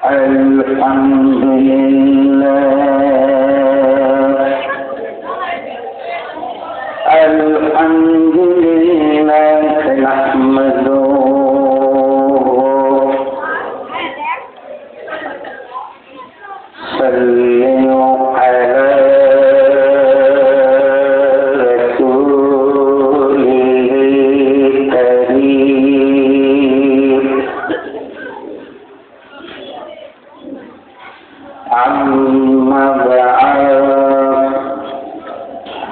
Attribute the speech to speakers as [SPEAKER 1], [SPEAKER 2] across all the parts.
[SPEAKER 1] الحمد لله الحمد لله نحمده صلوا على رسوله الكريم أما بعد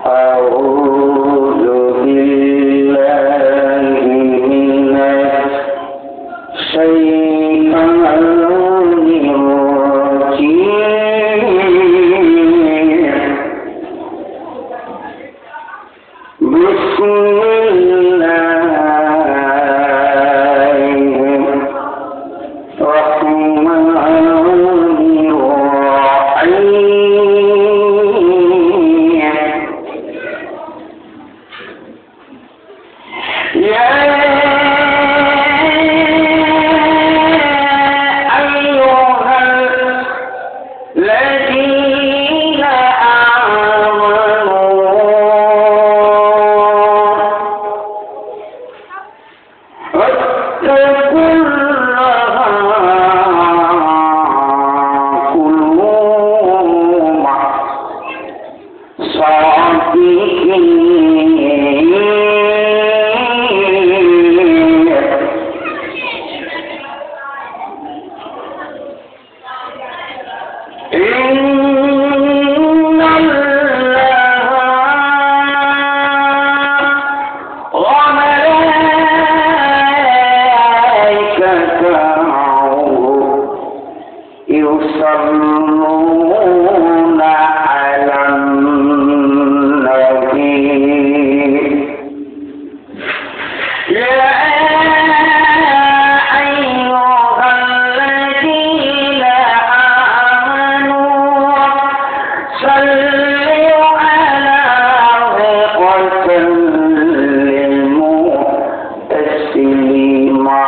[SPEAKER 1] أعوذ بالله من الشيطان الرجيم بسم الله الرحمن الرحيم يا أيها الذين آمنوا اتقوا الله كلوا مع صادقين إن الله وملائكته يصلون على النبي يا أيها الذين آمنوا صلوا عليه وسلموا تسليما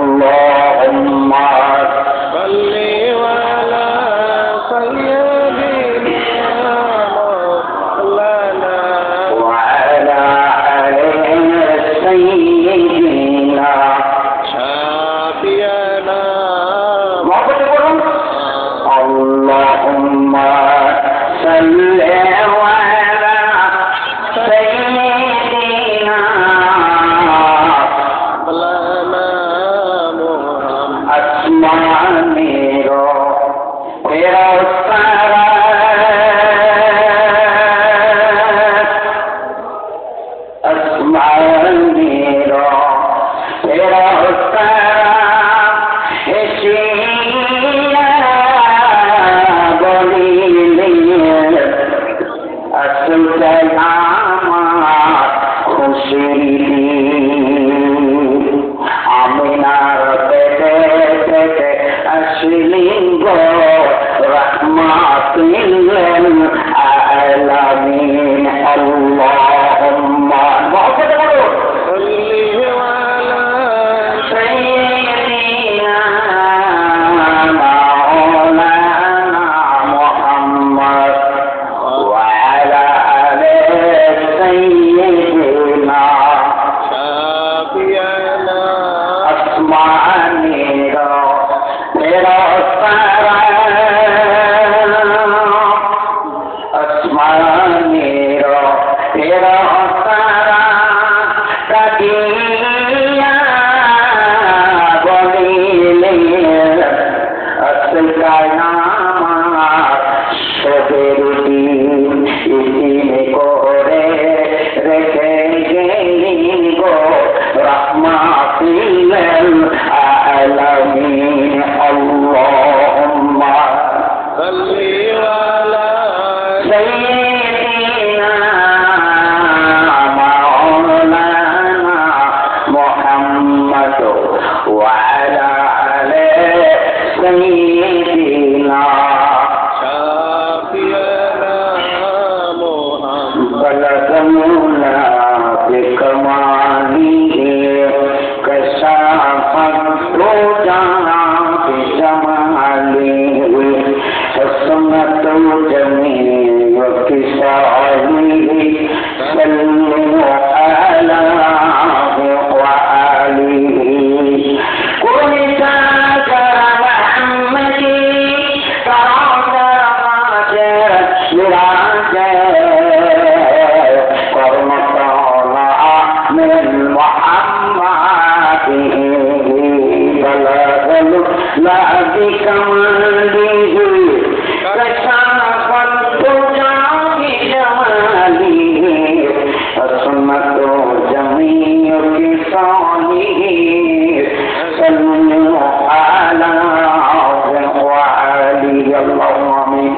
[SPEAKER 1] اللهم
[SPEAKER 2] صل على سيدنا مولانا
[SPEAKER 1] وعلى آل سيدنا
[SPEAKER 2] شافينا
[SPEAKER 1] اللهم صل على سيدنا
[SPEAKER 2] مولانا محمد
[SPEAKER 1] اسمع میرو تیرا سارا اسمع میرو تیرا سارا اشیا بولیے اصل سلامات خوشی আমিনার পেটে পেটে আসলিঙ্গ রহমাতিল আলামিন আল্লাহুম্মা মহব্বত করো
[SPEAKER 2] صل على
[SPEAKER 1] সাইয়্যিদিনা মাওলানা মুহাম্মদ ওয়া আলা আলি সাইয়্যিদিনা
[SPEAKER 2] شافينا
[SPEAKER 1] मेरा तेरा सारा आसमान मेरा तेरा सारा कदिया बोले असल का नाम सबेरी इसी में कोरे रखे गेली गो रहमातिल العالمين اللهم
[SPEAKER 2] صل على
[SPEAKER 1] سيدنا مولانا محمد وعلى آل سيدنا
[SPEAKER 2] شافينا محمد
[SPEAKER 1] بلغنا بكماله كشافت رجا कमाली कशाफत तुझा की जमाली असमतो जमीओ की सानी सल्लु अला वाली अल्लाहुम्मा आमीन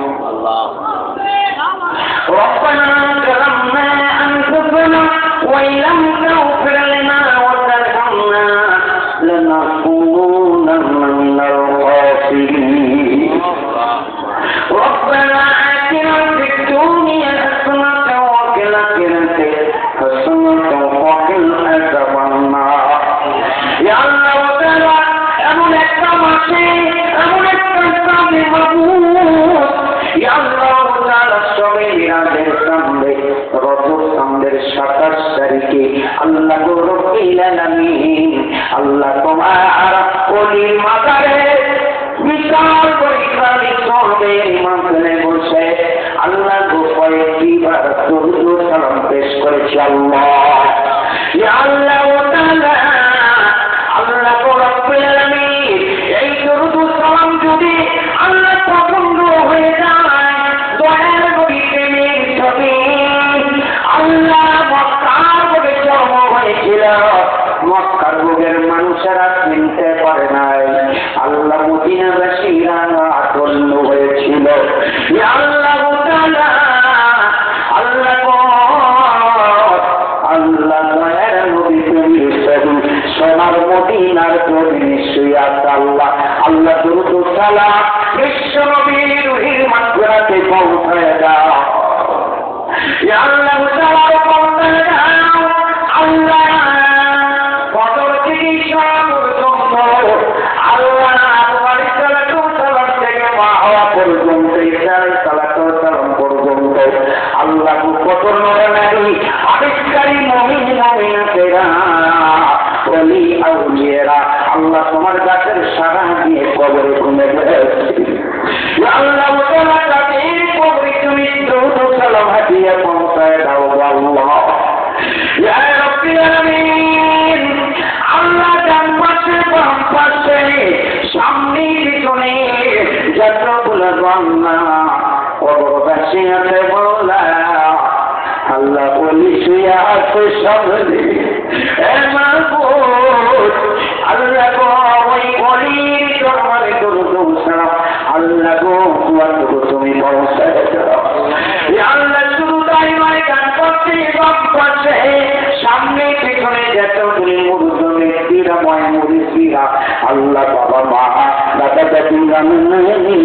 [SPEAKER 1] रब्बना ज़लमना अनफुसना व लम तग़फिर लना व तरहमना लनकूनन्ना मिनल खासिरीन रब्बना आतिना फिद दुनिया हसनतन व फिल आखिरति हसनतन व क़िना अज़ाबन्नार या अल्लाह ताआला এমন একটা মাসে এমন একটা সামনে মাবুদ ইয়া আল্লাহ তাআলা সবে মিরাজের সামনে রজব সামনের 27 তারিখে আল্লাহ রব্বুল আলামিন আল্লাহ তোমার ওলির মাজারে বিশাল পরিক্রমা করবে মাঝখানে বসে আল্লাহ কয়েকটি বার দরুদ সালাম পেশ করেছে আল্লাহ ইয়া আল্লাহ তাআলা আল্লাহ রব্বুল আলামিন এই দরুদ সালাম যদি আল্লাহ পছন্দ হয়ে যায় দয়ার নবী প্রেমের ছবি আল্লাহ মক্কার বুকে জন্ম হয়েছিল মক্কার বুকের মানুষেরা চিনতে পারে নাই আল্লাহ মদিনাবাসীরা ধন্য হয়েছিল ইয়া আল্লাহ তাআলা আল্লাহ আল্লাহ দয়ার নবী প্রেমের ছবি সোনার মদিনার নবী নিশ্চয়ই আছে আল্লাহ আল্লাহ দরুদ ও সালাম বিশ্ব নবীর রূহের মাগফিরাতে পৌঁছায় দাও ইয়া আল্লাহ তাআলা পৌঁছায় দাও আল্লাহ কদর থেকে সব পর্যন্ত আল্লাহ তোমার সালাতু সালাম থেকে মাহওয়া পর্যন্ত ইসরাই সালাতু সালাম পর্যন্ত আল্লাহ কদর নরে নারী আবিষ্কারী মুমিন মুমিনাতেরা ওলি আউলিয়ারা আল্লাহ তোমার কাছের সারা দিয়ে কবরে ঘুমে গেছে ইয়া আল্লাহ তাআলা তাদের কবরে তুমি দরুদ সালাম হাদিয়া পৌঁছায় দাও আল্লাহ ইয়া রাব্বিল আলামিন আল্লাহ ডান পাশে বাম পাশে সামনে পিছনে যতগুলো বান্দা কবরবাসী আছে বলা আল্লাহ বলি শুয়ে আছে সামনে আল্লাহ গো ওই বলির দরবারে দরুদ সালাম আল্লাহ গো তুমি পৌঁছায় দাও ইয়া আল্লাহ শুধু তাই নয় ডান পাশে বাম পাশে সামনে পিছনে যতগুলি মুরুদনে তিরাময় মুরিদরা আল্লাহ বাবা মা দাদা দাদি নানি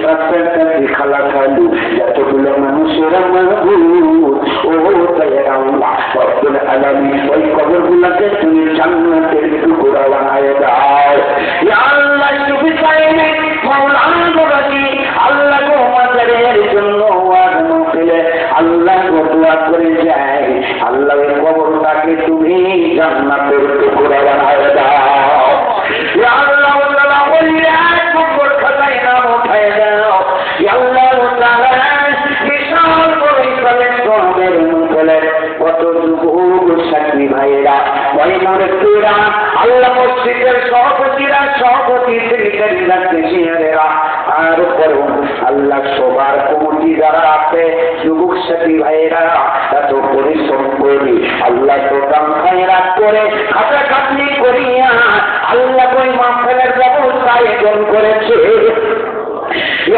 [SPEAKER 1] প্রত্যেকটি খালাখালু যতগুলো মানুষেরা মাহবুব ও দয়ার আল্লাহ রব্বুল আলামিন ওই কবরগুলোকে তুমি জান্নাতের টুকরা বানায় দাও ইয়া আল্লাহ তুমি চাইলে মাওলানা বলি আল্লাহ গো মাজারের জন্য ওয়াজ মুখলে আল্লাহ গো দোয়া করে যায় আল্লাহ ওই কবরটাকে তুমি জান্নাতের টুকরা বানায় দাও ইয়া আল্লাহ তাআলা ওলিয়া কবর খাতায় নাম উঠায় দাও ইয়া আল্লাহ তাআলা বিশাল পরিক্রমা করবেন মুখলে কত যুবক সাথী ভাইরা ওই মুরব্বিরা আল্লাহ মসজিদের সভাপতিরা সভাপতি সেক্রেটারিরা কেশিয়ারেরা আর করুন আল্লাহ সবার কমিটি যারা আছে যুবক সাথী ভাইরা এত পরিশ্রম করি আল্লাহ দোকান খায়রাত করে খাটাখাটনি করিয়া আল্লাহ ওই মাহফিলের ব্যবস্থা আয়োজন করেছে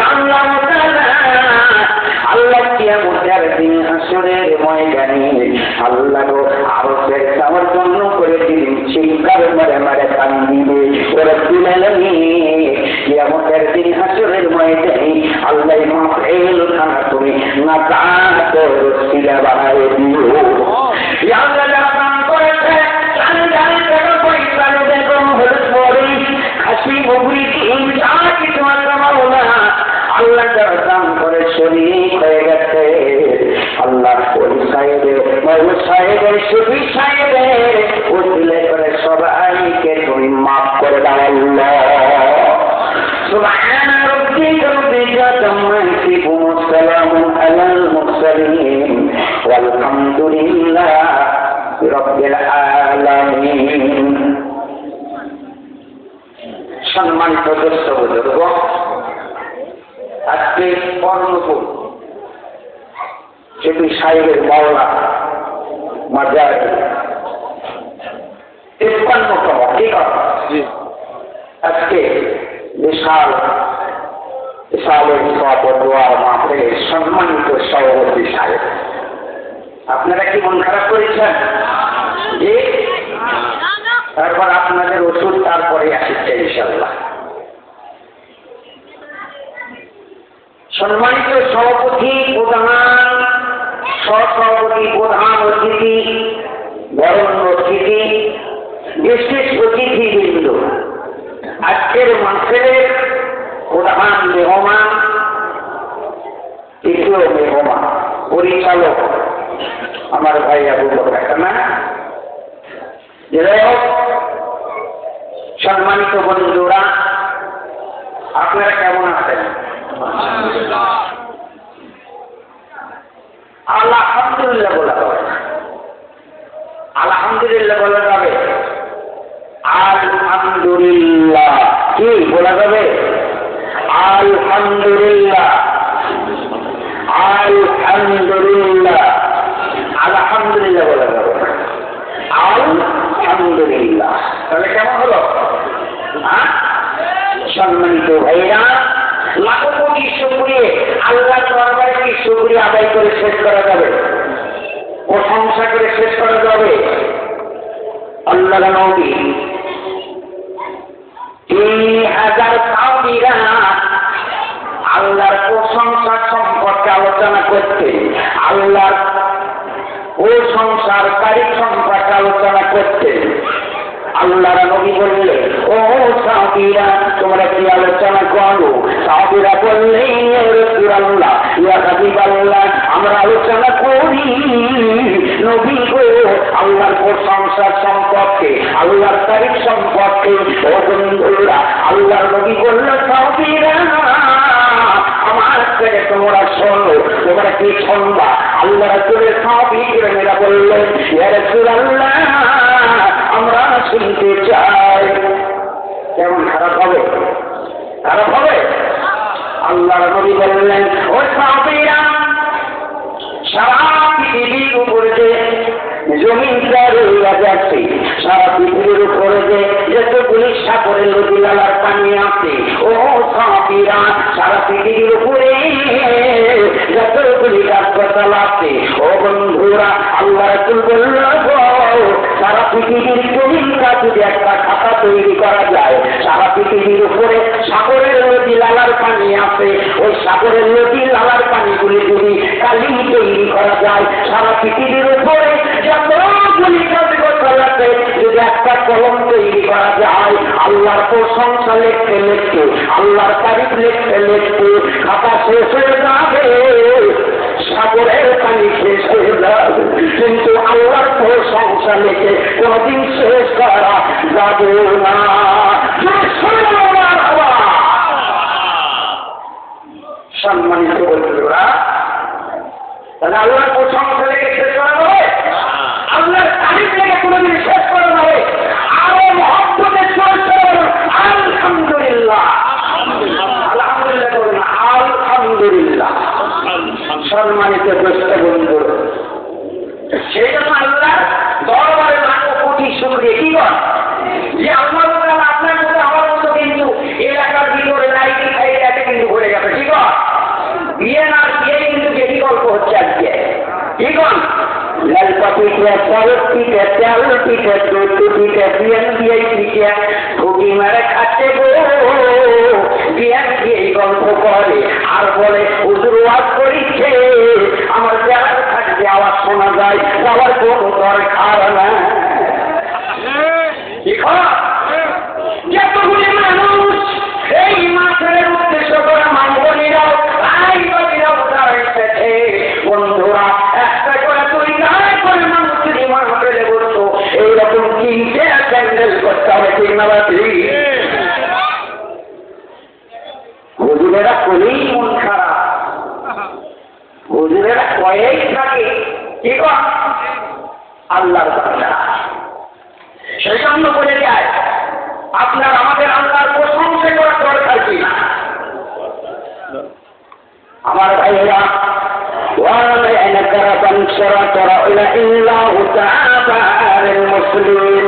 [SPEAKER 1] আল্লাহ তাআলা আল্লাহ কিয়ামতের দিন হাসরের ময়দানে আল্লাহ গো আরশের ছাওয়ার জন্য করে দিন চিৎকার মারে মারে কান্দিবে রব্বুল আলামিন কিয়ামতের দিন হাসরের ময়দানে আল্লাহ মাহফিল খানা তুমি না কাতো রসিলা বানায় দিও ইয়া আল্লাহ যারা কাম করেছে জানি টাকা পয়সা দেখো হলসরি খাসি মুগরি যা কিছু আছে মাওলানা আল্লাহ যারা দান করে শরীক হয়ে গেছে আল্লাহ ওই সাহেবে ওই সাহেবে সুফি সাহেবে ওসিলে করে সবাইকে তুমি মাফ করে দাও আল্লাহ সুবহান রাব্বিকা রাব্বিল ইজ্জাতি আম্মা ইয়াসিফুন ওয়া সালামুন আলাল মুরসালিন ওয়াল হামদুলিল্লাহি রাব্বিল আলামিন সম্মানিত দোস্ত বুজুর্গ, আজকে কর্ণপুর সেটি সাহেবের মাওলা মাজার 53তম, ঠিক আছে? আজকে বিশাল দোয়ার মাঠে সম্মানিত সভাপতি সাহেব, আপনারা কি মন খারাপ করেছেন? যে তারপর আপনাদের ওষুধ তারপরে আসছে ইনশাল্লাহ। সম্মানিত সভাপতি, প্রধান সহসভাপতি, প্রধান অতিথি, বরণ্য অতিথি, বিশেষ অতিথিবৃন্দ, আজকের মাসের প্রধান মেহমান, তৃতীয় মেহমান, পরিচালক আমার ভাই আবু বকর না। যাই হোক, সম্মানিত বন্ধুরা, আপনারা কেমন আছেন? আলহামদুলিল্লাহ বলা যাবে, আলহামদুলিল্লাহ বলা যাবে, আলহামদুলিল্লাহ কি বলা যাবে? আলহামদুলিল্লাহ, আলহামদুলিল্লাহ, আলহামদুলিল্লাহ বলা যাবে, আলহামদুলিল্লাহ। তাহলে কেমন হলো? সম্মানিত ভাইরা, লাখো কোটি শুকরিয়া, আল্লাহ দরবারে কি শুকরিয়া আদায় করে শেষ করা যাবে? প্রশংসা করে শেষ করা যাবে? আল্লাহ নবী 3000 সাহাবীরা আল্লাহর প্রশংসা সম্পর্কে আলোচনা করতে, আল্লাহর প্রশংসার তারিখ সম্পর্কে আলোচনা করতে আল্লাহর নবী বললেন, ও সাহাবীরা তোমরা কি আলোচনা করো? সাহাবীরা বললেন, ইয়া রাসূলুল্লাহ, ইয়া হাবিবাল্লাহ, আমরা আলোচনা করি নবী গো আল্লাহর প্রশংসা সম্পর্কে, আল্লাহর তারিখ সম্পর্কে। ও বন্ধুরা, আল্লাহর নবী বললেন, সাহাবীরা আমার থেকে তোমরা শোনো, তোমরা কি শুনবা? আল্লাহ রাসূলের সাহাবীরা বললেন, ইয়া রাসূলুল্লাহ, আমরা শুনতে চাই। কেমন খারাপ হবে? খারাপ হবে? আল্লাহ নবী বললেন, ও সাহাবীরা, সারা পৃথিবীর উপরে যে জমিনটা রইয়া যাচ্ছে, সারা পৃথিবীর উপরে যে যতগুলি সাগরের নদী নালার পানি আছে, ও সাহাবীরা, সারা পৃথিবীর উপরে যতগুলি গাছপাতাল আছে, ও বন্ধুরা, আল্লাহ রাসূল বলল, সারা পৃথিবীর জমিনটা যদি একটা খাতা তৈরি করা যায়, সারা পৃথিবীর উপরে সাগরের নদী নালার পানি আছে, ওই সাগরের নদী নালার পানিগুলি যদি কালি তৈরি করা যায়, সারা পৃথিবীর উপরে যতগুলি গাছপাতাল আছে যদি একটা কলম তৈরি করা যায়, আল্লাহর প্রশংসা লিখতে লিখতে, আল্লাহর তারিখ লিখতে লিখতে খাতা শেষ হয়ে যাবে, সাগরের পানি শেষ হয়ে যাবে, কিন্তু আল্লাহর প্রশংসা লিখে কোনদিন শেষ করা যাবে না। সম্মানিত বন্ধুরা, তাহলে আল্লাহর প্রশংসা লিখে শেষ করা যাবে, আল্লাহর তারিখ লিখে কোনদিন শেষ করা যাবে। আরো মহব্বতের চলছে আলহামদুলিল্লাহ, আলহামদুলিল্লাহ বলুন, আলহামদুলিল্লাহ। সম্মানিত দোস্ত বন্ধু, সেই জন্য আল্লাহ দরবারে লাখো কোটি শুকরিয়া। কি বল যে আল্লাহ আপনার মতো আমার মতো কিন্তু এলাকার ভিতরে লাইটি খাইতে কিন্তু ভরে গেছে। কি বল বিয়ে না বিয়ে কিন্তু বেশি গল্প হচ্ছে আজকে। কি বল লাল পিঠে, সরব পিঠে, তেল পিঠে, দুধ পিঠে, বিয়ান দিয়ে পিঠে খুবই মারে খাচ্ছে গো, বিয়ান দিয়ে গল্প করে আর বলে হুজুর ওয়াজ করিছে, আমার যার থাকবে আওয়াজ শোনা যায়, যাওয়ার কোনো দরকার না। যতগুলি মানুষ এই মাসের উদ্দেশ্য করে মানবনীরাও আইবাদীরাও দাঁড়িয়েছে, বন্ধুরা একটা করে তুই নাই করে মানুষের ইমান ফেলে বলতো, এইরকম কিনতে প্যান্ডেল করতে হবে, ঠিক না? হুজুরেরা করেই মন খারাপ, হুজুরেরা কয়েই থাকে, কি কর আল্লাহর বান্দা, সেই জন্য বলে যায় আপনার আমাদের আল্লাহর প্রশংসা করার দরকার কি না? আমার ভাইয়েরা মুসলিম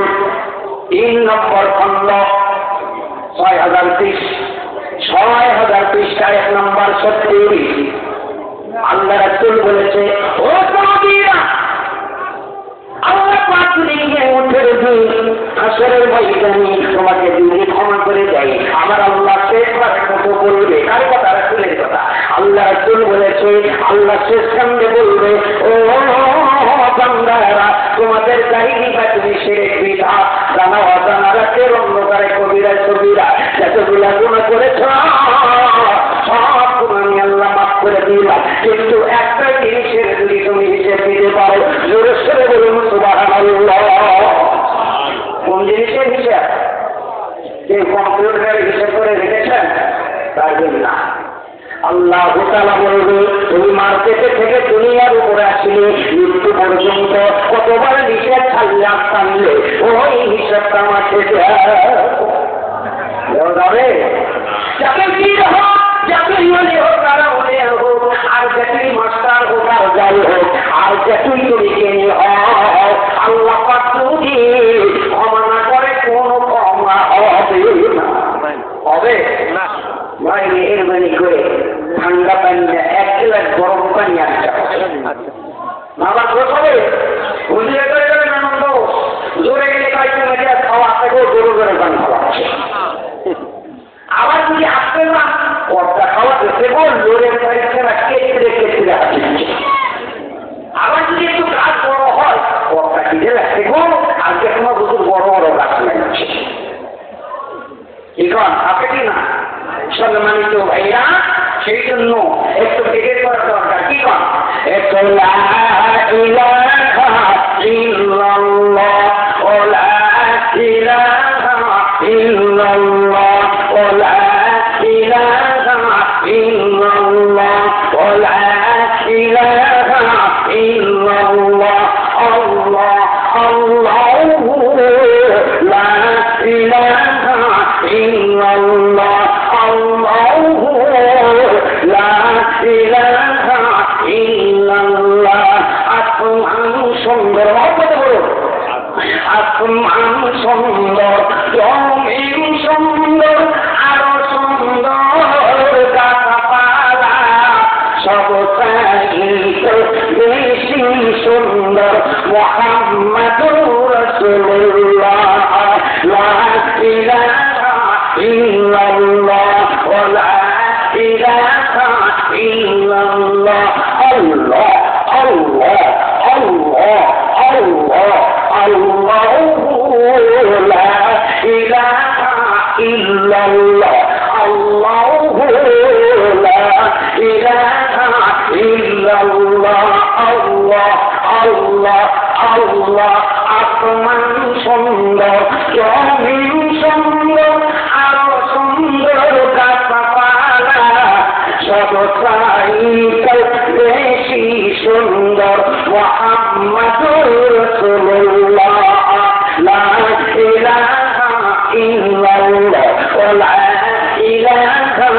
[SPEAKER 1] 3 নম্বর খণ্ড 6000 পৃষ্ঠা 1 নম্বর 36 আল্লাহ রাসূল বলেছে, ও সাহাবীরা, আল্লাহ পাক নিয়ে উঠে দিন হাসরের ময়দানে তোমাকে দিনে ক্ষমা করে দেয়। আমার আল্লাহ শেষবারের মতো বলবে, কার কথা? রাসূলের কথা। আল্লাহ রাসূল বলেছে, আল্লাহ শেষ কান্দে বলবে, ও বান্দারা, তোমাদের কাহিনী বা তুমি শিরক বিদআত জানা অজানা রাতের অন্ধকারে কবিরা সগীরা যতগুলা গুনাহ করেছ সব গুনাহ আমি আল্লাহ মাফ করে দিলাম। কিন্তু একটা জিনিসের যদি তুমি হিসেব দিতে পারো, জোরে সরে বলুন সুবহানাল্লাহ। কোন জিনিসের হিসাব? যে কম্পিউটারের হিসাব করে রেখেছেন পারবেন না। আল্লাহ তাআলা বলবে, তুমি মার্কেটে থেকে দুনিয়ার উপরে আসলে মৃত্যু পর্যন্ত কতবার নিষেধ ছাড়লে টানলে ওই হিসাবটা আমার থেকে যাবে। যাতে কি হোক, যাতে ইমানি হোক, তারা মনে হোক, আর যতই মাস্টার হোক আর যাই হোক, আর যতই তুমি জ্ঞানী হও, আল্লাহ পাক যদি ক্ষমা না করে কোনো ক্ষমা হবে না। হবে না? ভাই মেহরবানি করে ঠান্ডা পানি না, 1 গ্লাস গরম পানি আসছে। বাবা দোষ হবে, বুঝলে করে যাবেন আনন্দ। জোরে গেলে কয়েকদিন মেজা খাওয়া থেকেও জোরে জোরে পানি খাওয়া। আবার যদি আসবে না, কর্তা খাওয়া থেকেও জোরে পাইছে না, কেটে আসছে। আবার যদি একটু গাছ বড় হয়, কর্তা কিনে রাখতে গো, আজকে তোমার প্রচুর বড় বড় গাছ লাগছে। এখন আপনি কি না সম্মানিত ভাইরা, সেই জন্য একটু টিকিট করার দরকার। কি কন? একটু লা ইলাহা ইল্লাল্লাহ ওয়া লা ইলাহা ইল্লাল্লাহ ওয়া লা ইলাহা ইল্লাল্লাহ ওয়া লা ইলাহা ইল্লাল্লাহ আল্লাহ আল্লাহু লা ইলাহা ইল্লাল্লাহ আল্লাহু লা ইলাহা ইল্লাল্লাহ। আসমান সুন্দর, মহব্বতে বলুন, আসমান সুন্দর, জমিন সুন্দর, আরো সুন্দর গাছপালা, সব চাইতে বেশি সুন্দর মুহাম্মাদুর রাসূলুল্লাহ। লা ইলাহা ইল্লাল্লাহ ওয়া লা ইলাহা ইল্লাল্লাহ আল্লাহ আল্লাহ আল্লাহ আল্লাহ আল্লাহু লা ইলাহা ইল্লাল্লাহ আল্লাহু লা ইলাহা ইল্লাল্লাহ আল্লাহ আল্লাহ আল্লাহ। আসমান সুন্দর, জমিন সুন্দর, আরো সুন্দর গাছপালা, সব চাইতে বেশি সুন্দর মুহাম্মাদুর রাসূলুল্লাহ। লা ইলাহা ইল্লাল্লাহ ওয়া লা ইলাহা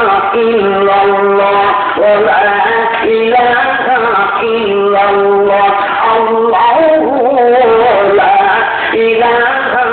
[SPEAKER 1] ইল্লাল্লাহ ওয়া লা ইলাহা ইল্লাল্লাহ আল্লাহু লা ইলাহা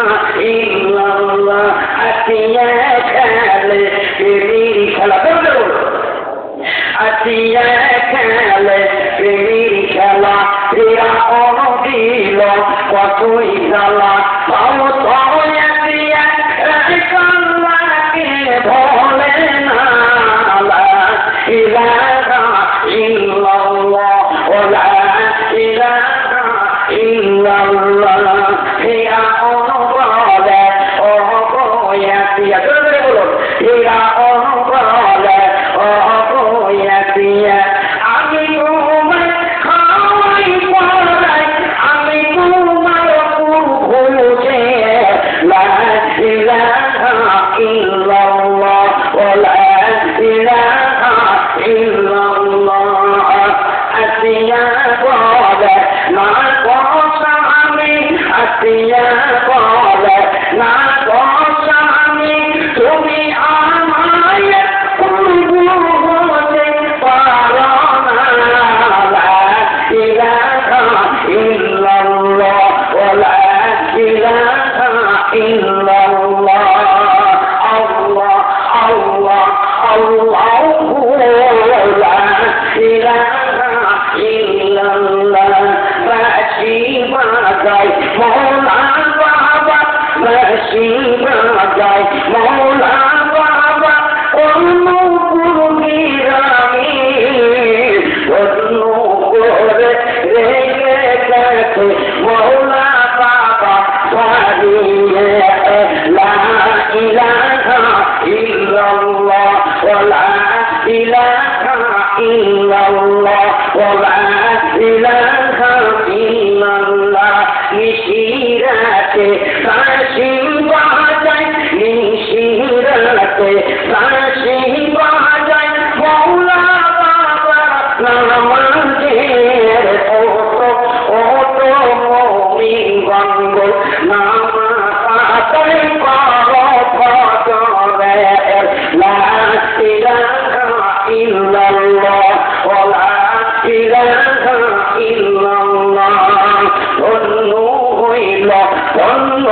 [SPEAKER 1] ধন্য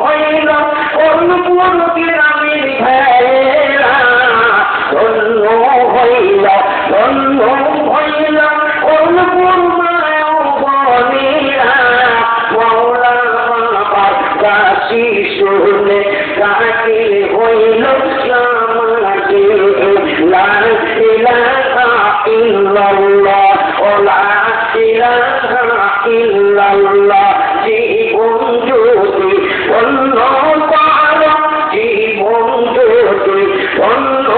[SPEAKER 1] হইল অনুপুর গ্রামের ভাইয়েরা, ধন্য হইল অনুপুর মায় বনেরা, মৌলা বাবার কাশি শুনে কাকে হইল সমাজে, লা ইলাহা ইল্লাল্লাহ লা ইলাহা ইল্লাল্লাহ। জীবন যদি অন্য পারো, জীবন যদি অন্য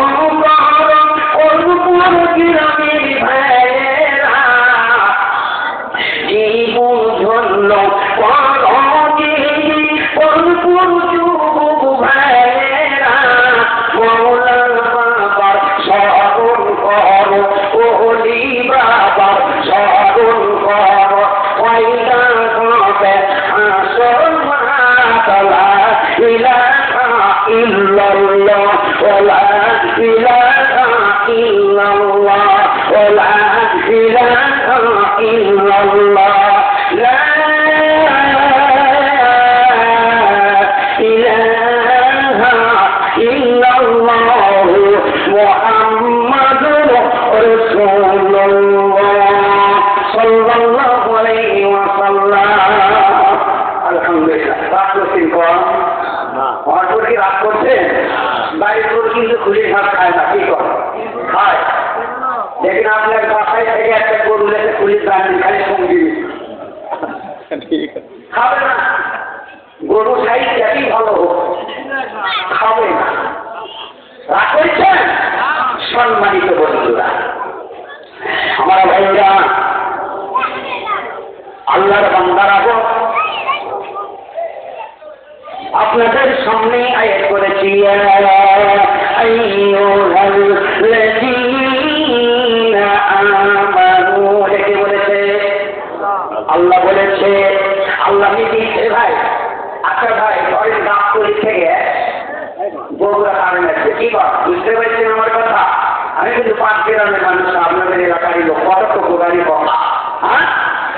[SPEAKER 1] পারো, অনুপুর গ্রামের ভাইয়েরা, জীবন ধন্য পারো অনুপুর যুবক ভাইয়েরা, মৌলা বাবার স্মরণ করো, ওলি বাবার স্মরণ করো, ওইটা হবে আসল মাতালা, ইলাহা ইল্লাল্লাহ লা ইলাহা ইল্লাল্লাহ লা ইলাহা ইল্লাল্লাহ লা ইলাহা ইল্লাল্লাহ মুহাম্মাদুর রাসূলুল্লাহ সাল্লাল্লাহু আলাইহি ওয়াসাল্লাম। আলহামদুলিল্লাহ। রাগ করছেন কোন? অটোর কি রাগ করছেন? বাইরে করে কিন্তু খুলে ভাত খায় না, কি করে? খায়। দেখেন আপনার বাসায় থেকে একটা গরু লেগে খুলে দাঁড়িয়ে খালি সঙ্গী খাবে না। গরু সাইজ যাকেই ভালো হোক খাবে না। রাগ করছেন? সম্মানিত বন্ধুরা, আমার ভাইরা, আল্লাহর বান্দারা, আপনাদের সামনে আয়াত করেছি, আইয়ুহাল্লাযীনা আমানু, এটাকে বলেছে আল্লাহ, বলেছে আল্লাহ নিজে। ভাই আচ্ছা ভাই, ঘরের গাছতলি থেকে বগুড়া কারণ আছে, কি কর বুঝতে পারছেন আমার কথা? আমি কিন্তু 5 গ্রামের মানুষ, আপনাদের এলাকারই লোক, কত গাড়ি কথা। হ্যাঁ,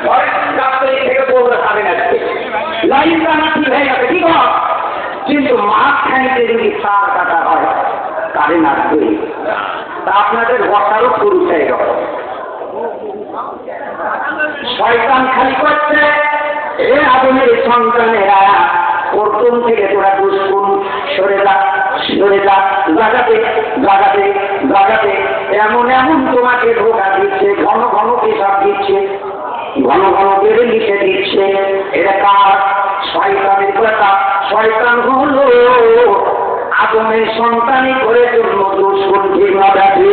[SPEAKER 1] ঘরের গাছতলি থেকে বগুড়া কারণ আছে, লাইন টানা ঠিক হয়ে গেছে, কি কর? কিন্তু মাঝখানিতে যদি সার কাটা হয় কারেন্ট আসবে, তা আপনাদের বসারও শুরু হয়ে গেল। শয়তান খালি করছে, এ আদমের সন্তানেরা, প্রথম থেকে তোরা দুষ্কুন সরে যা, সরে যা, জাগাতে জাগাতে জাগাতে এমন এমন তোমাকে ধোকা দিচ্ছে, ঘন ঘন পেশাব দিচ্ছে, ঘন ঘন বেড়ে লিখে দিচ্ছে। এটা কার? শয়তানের কথা। শয়তান হলো আদমের সন্তানই করে জন্য দুষ্কুন, ঠিক না দেখি?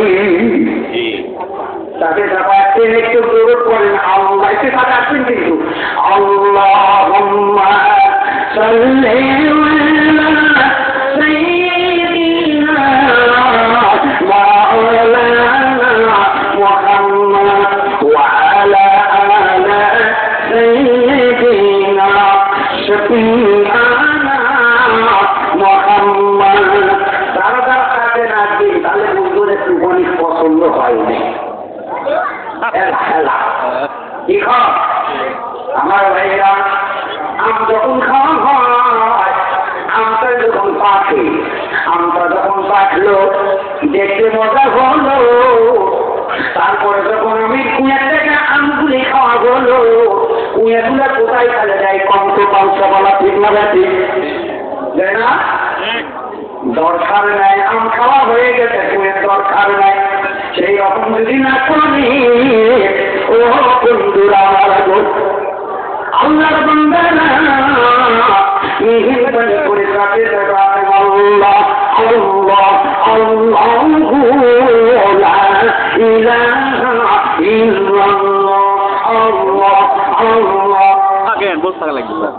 [SPEAKER 1] তাকে দেখাচ্ছেন, একটু দূর করেন, আল্লাহ একটু তাকাচ্ছেন, কিন্তু আল্লাহুম্মা সাল্লি আলা সাইয়্যিদিনা মাওলানা মুহাম্মদ ওয়া আলা আলি সাইয়্যিদিনা শফিআনা মুহাম্মদ। তারা যারা থাকেন আজকে, তাহলে বুঝুন একটু অনেক পছন্দ হয়নি। আমার ভাইরা, আম যখন খাওয়া হয়, আমটা যখন পাকে, আমটা যখন পাকলো, দেখতে মজা হলো, তারপরে যখন আমি কুঁয়া থেকে আমগুলি খাওয়া হলো, কুঁয়াগুলা কোথায় ফেলে যায়? কন্ত পাঁচটা বলা, ঠিক না ঠিক? তাই না? দরকার নাই, আম খাওয়া হয়ে গেছে, কুঁয়ের দরকার নাই। সেই রকম যদি না করি, ও বন্ধুরা, আল্লাহর বান্দারা মেহেরবানি করে তাকে দেখায় আল্লাহ আল্লাহ আল্লাহু লা ইলাহা ইল্লাল্লাহ আল্লাহ আল্লাহ।
[SPEAKER 2] আগে বলতে থাকা লাগবে স্যার।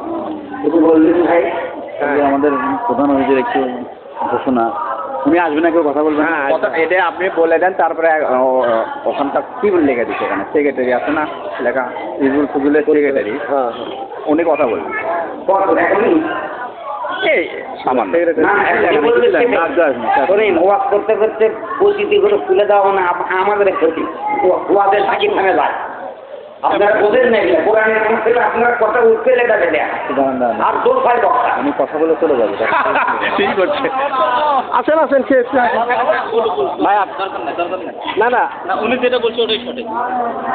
[SPEAKER 1] একটু বললেন ভাই,
[SPEAKER 2] আমাদের প্রধান অতিথির একটু ঘোষণা, উনি আসবেন না, কেউ কথা বলবেন? হ্যাঁ, এটা আপনি বলে দেন, তারপরে ওখানকার কি লেখা দিচ্ছে, এখানে সেক্রেটারি আছে না লেখা, ইজুল ফজুলের সেক্রেটারি, হ্যাঁ, উনি কথা বলবেন। এই সামান্য
[SPEAKER 1] ওয়াজ করতে করতে পরিচিতি করে তুলে দেওয়া, মানে আমাদের ক্ষতি, ওয়াজের থাকি থামে যায়। আপনারা বোঝেন না এগুলো কোরআনের মধ্যে আপনারা কথা উঠতে লেখা দেয় আর দোষ হয় বক্তা
[SPEAKER 2] আমি কথা বলে চলে যাবো ঠিক করছে আসেন আসেন সে ভাই না না
[SPEAKER 3] না উনি যেটা বলছে ওটাই সঠিক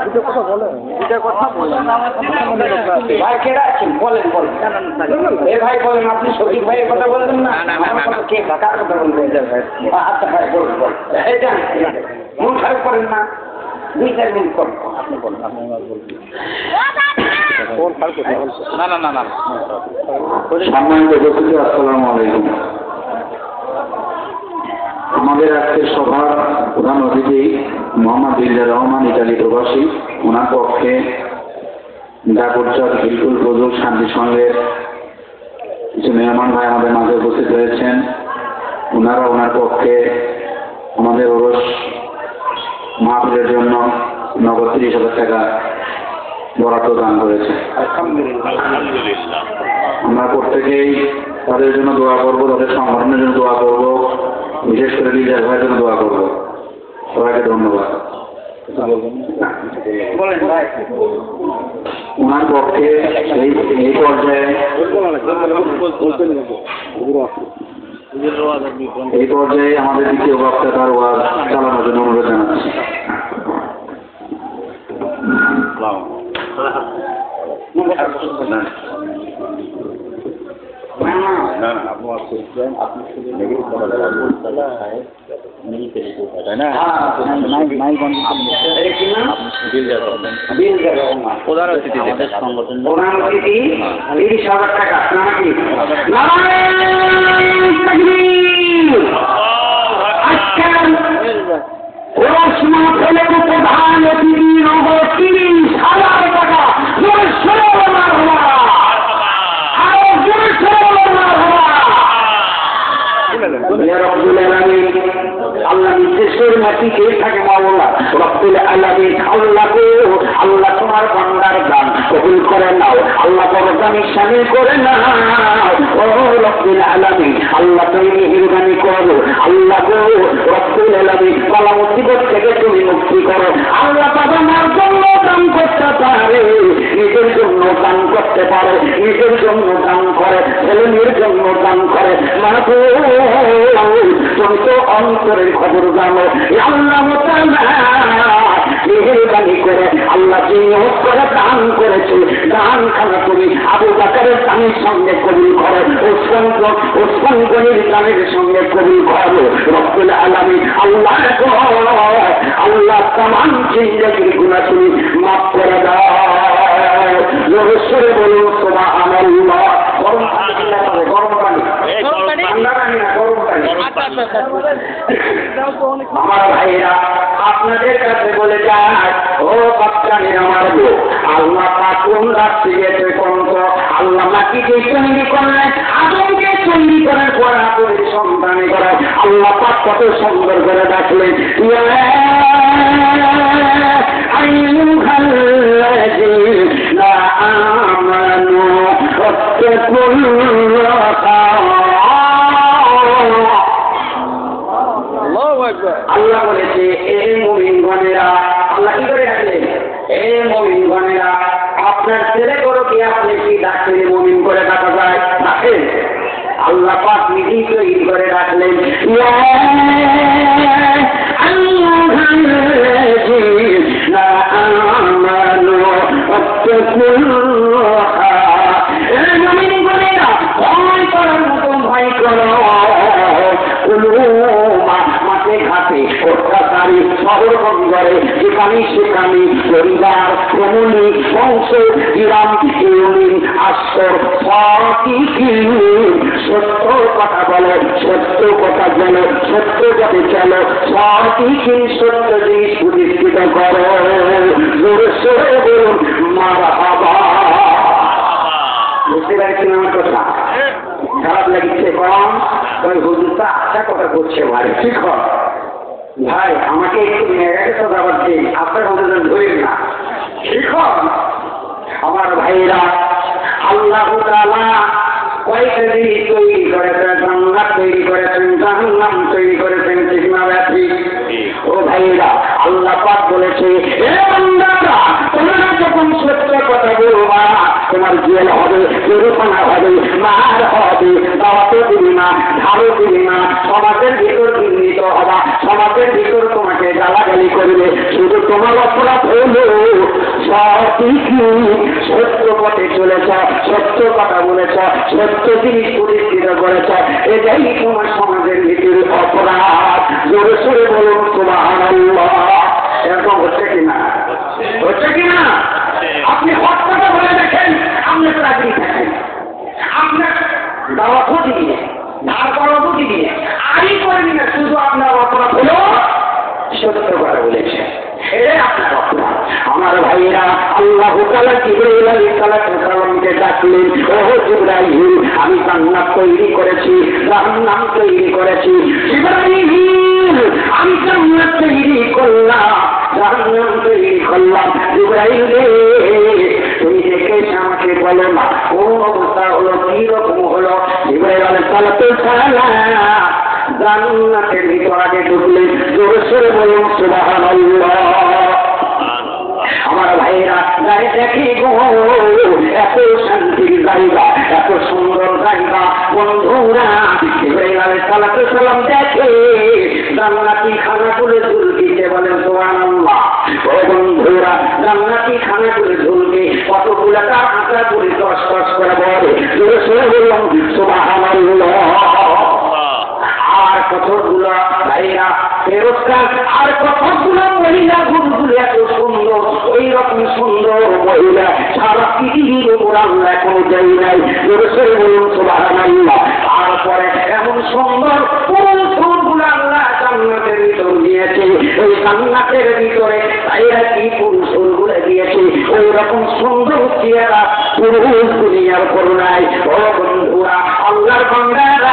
[SPEAKER 2] দুটো কথা বলে দুটা কথা বলে
[SPEAKER 1] ভাই কেডা আছেন বলেন বলেন এ ভাই বলেন আপনি সঠিক ভাইয়ের কথা বলবেন না আমার কথা কে কার কথা বলবেন আচ্ছা ভাই বলুন বলুন এই যান মন খারাপ করেন না 2-4 মিনিট করেন
[SPEAKER 2] আপনি বলেন আপনি আমার বলবেন কোন ফাল করতে
[SPEAKER 3] না না না না
[SPEAKER 1] সম্মানিত উপস্থিতি আসসালামু আলাইকুম আমাদের আজকের সভার প্রধান অতিথি মোহাম্মদ দিলদার রহমান ইতালি প্রবাসী ওনার পক্ষে ডাকুরচর হিলকুল ফজল শান্তি সংঘের কিছু মেহমান ভাই আমাদের মাঝে উপস্থিত হয়েছেন ওনারা ওনার পক্ষে আমাদের ওরস মাহফিলের জন্য নগদ 30,000 টাকা বরাদ্দ দান করেছে
[SPEAKER 3] আলহামদুলিল্লাহ
[SPEAKER 1] আমরা প্রত্যেকেই তাদের জন্য দোয়া করবো তাদের সংগঠনের জন্য দোয়া করবো বিশেষ করে লিডার ভাইয়ের জন্য দোয়া করবো সবাইকে ধন্যবাদ বলেন ভাই ওনার পক্ষে এই পর্যায়ে আমাদের দ্বিতীয় বক্তা তার ওয়াজ চালানোর জন্য অনুরোধ জানাচ্ছি
[SPEAKER 2] না না আপনি করছেন আপনি শুধু নেগেটিভ কথা বলছেন তাহলে তাই না নাই প্রধান অতিথি সংগঠন
[SPEAKER 1] প্রধান অতিথি 30,000 টাকা নাকি প্রধান অতিথি নগদ 30,000 টাকা আল্লাহ নির্দেশের মাটি কে থাকে মাওলা রব্বুল আলামিন আল্লাহ গো আল্লাহ তোমার বান্দার দান কবুল করে নাও আল্লাহ বরদানি শামিল করে নাও ও রব্বুল আলামিন আল্লাহ তুমি মেহেরবানি করো আল্লাহ গো রব্বুল আলামিন বালা মুসিবত থেকে তুমি মুক্তি করো আল্লাহ বাবা মার জন্য দান করতে পারে নিজের জন্য দান করতে পারে নিজের জন্য দান করে ছেলে মেয়ের জন্য দান করে মা গো তুমি তো অন্তরের খবর জানো আল্লাহ মেহেরবানি করে আল্লাহ যে নিয়োগ করে দান করেছে দান খানা তুমি আবু বাকারের দানের সঙ্গে কবুল করো ওসমান গনির দানের সঙ্গে কবুল করো রব্বুল আলামিন আল্লাহ আল্লাহ তামাম জিন্দেগির গুনাহ তুমি মাফ করে দাও জোরে বলুন সুবহানাল্লাহ গরম পানি ঠান্ডা পানি না গরম পানি আমার ভাইরা আপনাদের কাছে বলে যায় ও বাচ্চানি আমার গো আল্লাহ পাক কোন রাত্রি গেছে কোন আল্লাহ মাটিকে তৈরি করলেন আদমকে তৈরি করার পর আপনাদের সন্তানে করেন আল্লাহ পাক কত সুন্দর করে ডাকলেন আইয়ুহাল্লাযীনা আমানু আল্লাহ বলেছে এই মুমিনগণেরা আল্লাহ কি করে ডাকলেন এই মুমিনগণেরা আপনার ছেলে করো কি আপনি কি ডাকছেন মুমিন করে ডাকা যায় ডাকেন আল্লাহ পাক নিজেই তৈরি করে ডাকলেন ভয় করার মতন ভয় করো মাঠে ঘাটে অত্যাচারী শহর বন্দরে যেখানে সেখানে পরিবার ভ্রমণী বংশ গ্রাম ইউনিয়ন আশ্রয় সত্য কথা বলো সত্য কথা বলো সত্য পথে চলো সঠিক সত্য জিনিস প্রতিষ্ঠিত করো জোরে সোরে বলুন মারহাবা বুঝতে পারছেন আমার কথা খারাপ লাগছে কম ওই হুজুরটা আচ্ছা কথা করছে ভাই ঠিক ভাই আমাকে একটু মেয়েরাকে তো দাবার দিন আপনার হুজুর ধরেন না ঠিক আমার ভাইরা আল্লাহ তাআলা কয়েকটা জিনিস তৈরি করেছেন জান্নাত তৈরি করেছেন জাহান্নাম তৈরি করেছেন ঠিক না ব্যাপী ও ভাইরা আল্লাহ পাক বলেছে, এ বান্দারা, তোমরা যখন সত্য কথা বলবা, তোমার জেল হবে, জেলখানা হবে, মার হবে, দাওয়াত দিবি না, ধারো দিবি না, সমাজের ভিতর চিহ্নিত হবা, সমাজের ভিতর তোমাকে গালাগালি করবে। শুধু তোমার অপরাধ হলো সঠিক সত্য পথে চলেছ, সত্য কথা বলেছ, সত্য জিনিস পরিস্থিত করেছ, এটাই তোমার সমাজের ভিতরে অপরাধ। জোরে সোরে বলুন সুবহানাল্লাহ। এরকম হচ্ছে কিনা? হচ্ছে কিনা? আপনি হত্যা বলে দেখেন, আপনি চাকরি থাকেন, আপনার দাওয়াতও দিয়ে, ধার করাও দিয়ে, আরই করবি না, শুধু আপনার অপরাধ হলো সত্য কথা বলেছে, এটাই আপনার অপরাধ। আমার ভাইয়েরা, আল্লাহ তাআলা জিবরাইল আলাইহিস সালামকে ডাকলেন, ওহ জিবরাইল, আমি জান্নাত তৈরি করেছি, জাহান্নাম তৈরি করেছি। জিবরাইল, আমি জান্নাত তৈরি করলাম, জাহান্নাম তৈরি করলাম। জিবরাইল রে, তুমি দেখে আমাকে বলো না কোন অবস্থা হলো, কি রকম হলো। জিবরাইল আলাইহিস সালাম জান্নাতের ভিতর আগে ঢুকলেন। জোরে সোরে বলুন সুবহানাল্লাহ। আমার ভাইয়েরা, গায়ে দেখি গো এত শান্তির জায়গা, এত সুন্দর জায়গা। বন্ধুরা, জিবরাইল আলাইহিস সালাম দেখে জান্নাতি খানাগুলো ঝুলকিতে, বলেন সুবহানাল্লাহ। ও বন্ধুরা, জান্নাতি খানাগুলো ঝুলকে কতগুলো টাকা করে টস টস করে বলে। জোরে সোরে বলুন সুবহানাল্লাহ। আর কতগুলো ভাইরা ফেরস্তার, আর কতগুলো মহিলা গুরুগুলো এত সুন্দর, ওই রকম সুন্দর মহিলা সারা পৃথিবীর উপর আল্লাহ এখনো দেয় নাই। জোরে সোরে বলুন সুবহানাল্লাহ। তারপরে এমন সুন্দর পুরুষগুলো আল্লাহ জান্নাতের ভিতর দিয়েছে, ওই জান্নাতের ভিতরে তাইরা কি পুরুষগুলো দিয়েছে, ওই রকম সুন্দর চেহারা পুরুষ দুনিয়ার করুণায়। ও বন্ধুরা, আল্লাহর বান্দারা,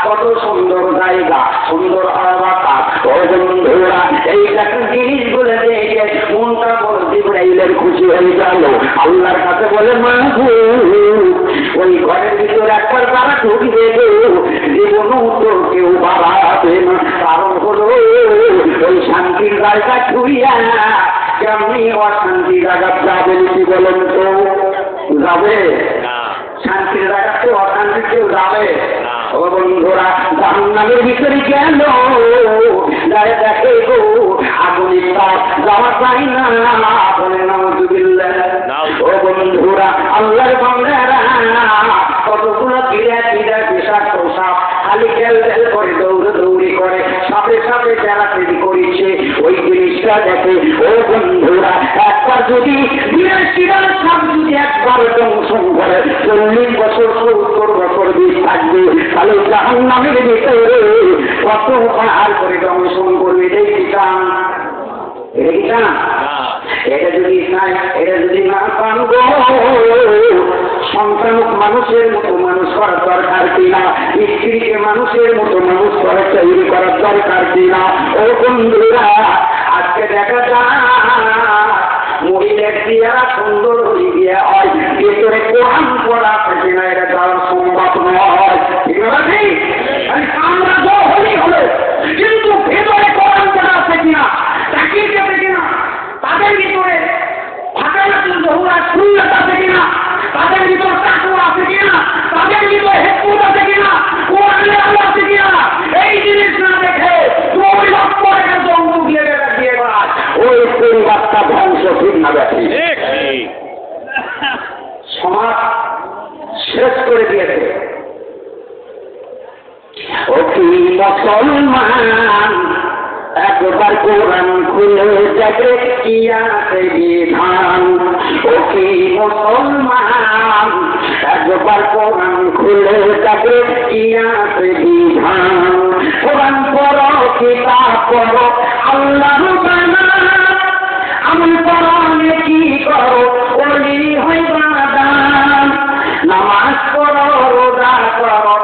[SPEAKER 1] কত সুন্দর জায়গা, সুন্দর আবাস। ও বন্ধুরা, এই জিনিসগুলো দেখে মনটা বড় জিবরাইলের খুশি হয়ে গেল। আল্লাহর কাছে বলে, মাহবুব, ওই ঘরের ভিতরে একবার তারা ঢুকবে, জীবনও তো কেউ বাড়াবে না। কারণ হলো ওই শান্তির জায়গা ছুঁইয়া কেমনি অশান্তি জায়গা যাবে, কি বলেন তো? যাবে? শান্তির জায়গাতে অশান্তি কেউ যাবে? ও বন্ধুরা, জাহান্নামের ভিতরে গেল, দেখে গো আগুনের তাপ, যাওয়া যায় না, বলে নাউযুবিল্লাহ। ও বন্ধুরা, আল্লাহর বান্দারা, কতগুলো ধীরে ধীরে বিষাক্ত সাপ খালি খেল খেল করে দৌড়ি করে, সাপে সাপে চেরাচেরি করেছে, ওই জিনিসটা দেখে। ও বন্ধুরা, একবার যদি বিরাশিটার সাপ যদি একবার দংশন করে 40 বছর 70 বছর বিষ থাকবে, তাহলে জাহান্নামের ভিতরে কত পার করে দংশন করবে। এটা যদি না পান গো, সন্তানক মানুষের মতো মানুষ করার দরকার কিনা, স্ত্রীকে মানুষের মতো মানুষ করার তৈরি করার দরকার কিনা। ও বন্ধুরা, আজকে দেখা যায় মহিলার চেহারা সুন্দর হয়ে গিয়ে হয়, ভেতরে কোরআন পড়া থাকে না, এটা যাওয়ার সম্ভব নয়। ঠিক আছে? আমরা তো হলেই হলো, কিন্তু ভেতরে কোরআন পড়া আছে কিনা, তাকিয়ে যাবে কিনা, তাদের ভিতরে ফাঁকালাতুল জহুরা সুন্নাত আছে কিনা, তাদের ভিতরে তাকওয়া আছে কিনা, তাদের ভিতরে হিকমত আছে কিনা, কোরআনের আলো আছে কিনা, এই জিনিস না দেখে 2 লক্ষ টাকা জঙ্গল দিয়ে বেড়ায়, ওই পরিবারটা ধ্বংস। ঠিক না দেখি? সমাজ শেষ করে দিয়েছে। ও কি মুসলমান, একবার কোরআন খুলে দেখে কি আছে বিধান। ও কি মুসলমান, একবার কোরআন খুলে দেখে কি আছে বিধান। কোরআন পড়ো, কিতাব পড়ো, আল্লাহর বানান, আমল করো, নেকি করো, ওলি হইবা দান। নামাজ পড়ো, রোজা করো,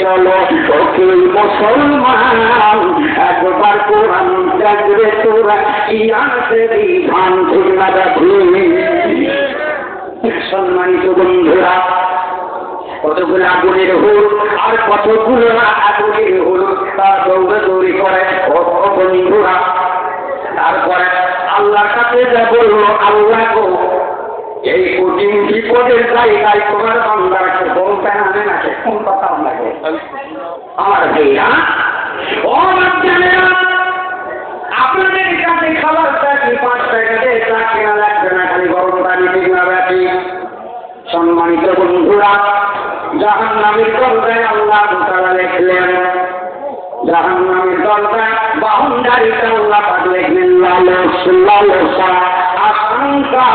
[SPEAKER 1] চলো। ও কি মুসলমান, একবার কোরআন দেখবে তোরা কি আছে বিধান। ঠিক না দেখি? সম্মানিত বন্ধুরা, কতগুলো আগুনের হুল আর কতগুলো আগুনের হুল তার দৌড়ে দৌড়ি করে বন্ধুরা। তারপরে আল্লাহর কাছে যা বললো, আল্লাহ গো এই কঠিন বিপদের জায়গায় তোমার বান্দাকে বলতে আনে না, কোন কথা আপনাকে আমার ভাইরা ও বাচ্চারা, আপনাদের কাছে খাবার চাকরি 5 টাকা দিয়ে চা কেনা লাগবে না, খালি গরম পানি কিনা রাখি। সম্মানিত বন্ধুরা, জাহান্নামের দরজায় আল্লাহ তাআলা লিখলেন, জাহান্নামের দরজায় বাউন্ডারিতে আল্লাহ পাক লিখলেন লালসা আশঙ্কা।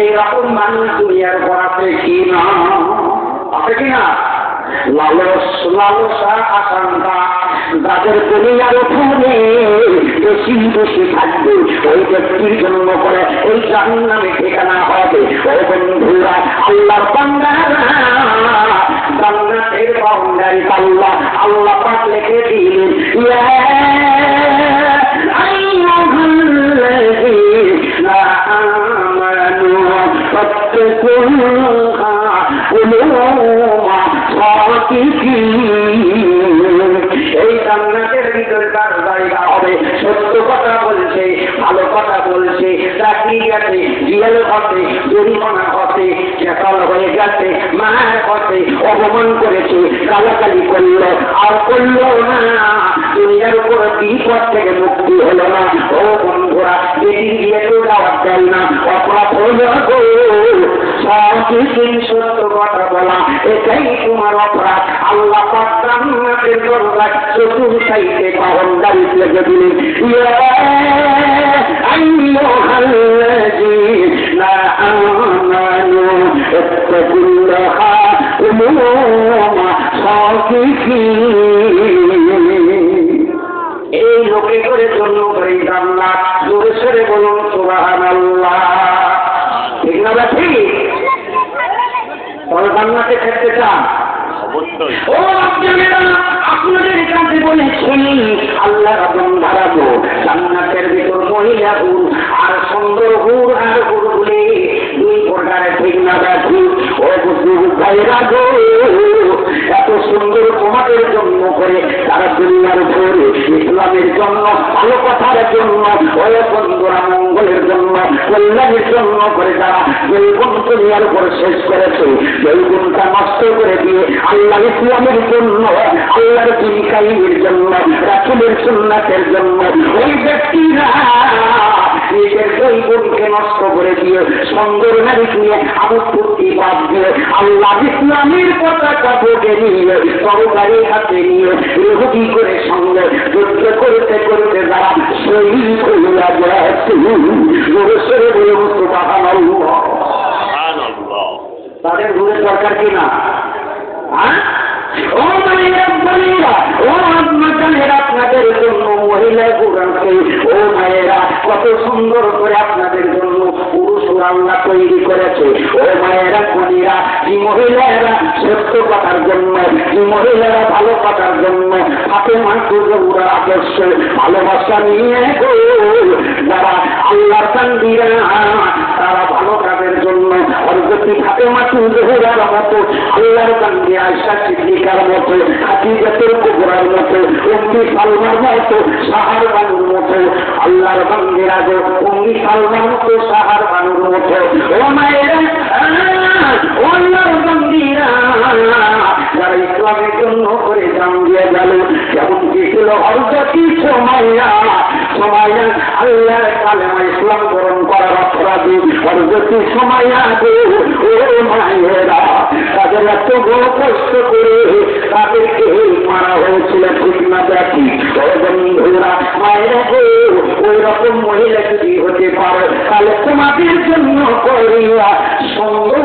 [SPEAKER 1] এইরকম মানুষ দুনিয়ার পর আছে কি না? আছে কি না? লালসা আশঙ্কা, যাদের দুনিয়ার উপরে বেশি বেশি থাকবে ওই ব্যক্তির জন্য করে ওই জাহান্নামে ঠিকানা হবে। ও বন্ধুরা, আল্লাহর বান্দারা জান্নাতের বাউন্ডারি আল্লাহ পাক লিখে দিলেন, ইয়া আইয়ুহাল্লাযীনা আমানু ফাত্তাকুল্লাহা উলুমা সাকিতিন। এই জান্নাতের ভিতরে কার জায়গা হবে? সত্য কথা বলছে, ভালো কথা বলছে, চাকরি গেছে, জিয়াল হতে, জরিমানা হতে, চেকাল হয়ে গেছে, মায়ের হতে, অপমান করেছে, গালাগালি করলো আর করলো না, দুনিয়ার উপর বিপদ থেকে মুক্তি হলো না। ও বন্ধুরা, যেদিন গিয়ে তো দাওয়াত দেয় না, অপরাধ হলো গো। সাকিতিন, সত্য কথা বলা, এটাই তোমার অপরাধ। আল্লাহ পাক জান্নাতের দরজায় চতুর্থাইতে বাউন্ডারি লেগে দিলেন, ইয়া আইয়ুহাল্লাযীনা আমানু ইত্তাকুল্লাহা উলুমা সাকিতিন। এই লোকে করে জন্য করে জান্নাত। জোরে সরে বলুন সুবহানাল্লাহ। ঠিক না? ঠিক। তবে জান্নাতে থাকতে চান? ও আপনারা, আপনাদের কাছে বলেছি আল্লাহর বান্দারা গো, জান্নাতের ভিতর মহিলা হুর আর সুন্দর হুর আর হুরগুলি 2 প্রকারের। ঠিক না? দেখি ও ভাইরা গো, এত সুন্দর তোমাদের জন্য করে তারা দুনিয়ার উপরে ইসলামের জন্য, ভালো কথার জন্য, ওই বন্ধুরা মঙ্গলের জন্য, কল্যাণের জন্য করে তারা যেই গুণ দুনিয়ার উপর শেষ করেছে, সেই গুণটা নষ্ট করে দিয়ে আল্লাহ ইসলামের জন্য, আল্লাহর দিন কায়েমের জন্য, রাসূলের সুন্নাতের জন্য ওই ব্যক্তিরা নিজের ওই গুণকে নষ্ট করে দিয়ে সুন্দর নারী নিয়ে আমূর্তি বাদ দিয়ে আল্লাহ ইসলামের পতাকা বুকে নিয়ে তরবারি হাতে নিয়ে ইহুদি করে সঙ্গে যুদ্ধ করতে করতে যারা শহীদ হইয়া গেছে, জোরে বলুন সুবহানাল্লাহ। তাদের গুণের দরকার কি না? ও মায়েরা, ও আপনাদের আপনাদের জন্য মহিলা গুণাকে, ও মায়েরা কত সুন্দর করে আপনাদের জন্য পুরুষ আল্লাহ তৈরি করেছে। ও মায়েরা, বোনেরা, এই মহিলারা সত্য কথার জন্য, এই মহিলারা ভালো কথার জন্য ফাতেমা কুজৌরা আদর্শ ভালোবাসা নিয়ে গো যারা আল্লাহর বান্দীরা, তারা ভালো কাজের জন্য হযরত ফাতেমা কুজৌরার মতো, আল্লাহর বান্দী আয়েশা সিদ্দিকার মতো, খাদিজাতুল কুবরার মতো, উম্মে সালমার মতো, সাহার বানুর মতো, আল্লাহর বান্দীরা গো উম্মে সালমার মতো, সাহার বানুর মতো, ও মায়েরা, ও আল্লাহর বান্দীরা যারা ইসলামের জন্য করে জান দিয়ে গেল। যেমন কি ছিল হযরত সুমাইয়া, আল্লাহর কালেমা ইসলাম গ্রহণ করার অপরাধী হযরত সুমাইয়া গো, ও মায়েরা, তাদের এত বড় কষ্ট করে তাদেরকে মারা হয়েছিল। ঠিক না? দেখি ও বন্ধুরা, মায়েরা গো, ওই রকম মহিলা যদি হতে পারে তাহলে তোমাদের জন্য করিয়া সুন্দর,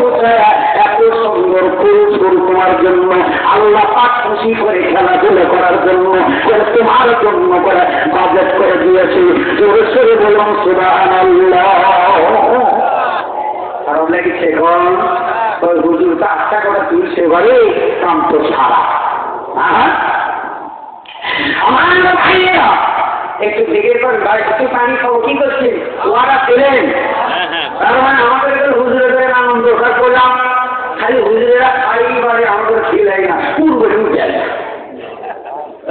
[SPEAKER 1] এত সুন্দর পুরুষ তোমার জন্য আল্লাহ পাক খুশি করে খেলাধুলা করার জন্য তোমার জন্য করে বাজেট করে দিয়েছে। জোরে সরে বলুন সুবহানাল্লাহ। কারণ লেগেছে এখন ওই হুজুর 5 টাকা করে তুলছে ঘরে, কাম তো সারা। আমার ভাইয়েরা একটু জিজ্ঞেস করেন, ভাই একটু পানি খাবো, কি করছেন? ওরা পেলেন, তার মানে আমাদের হুজুরের আনন্দ করলাম। খালি হুজুরেরা খাই মানে আমাদের খিলাই না পূর্ব ঢুকে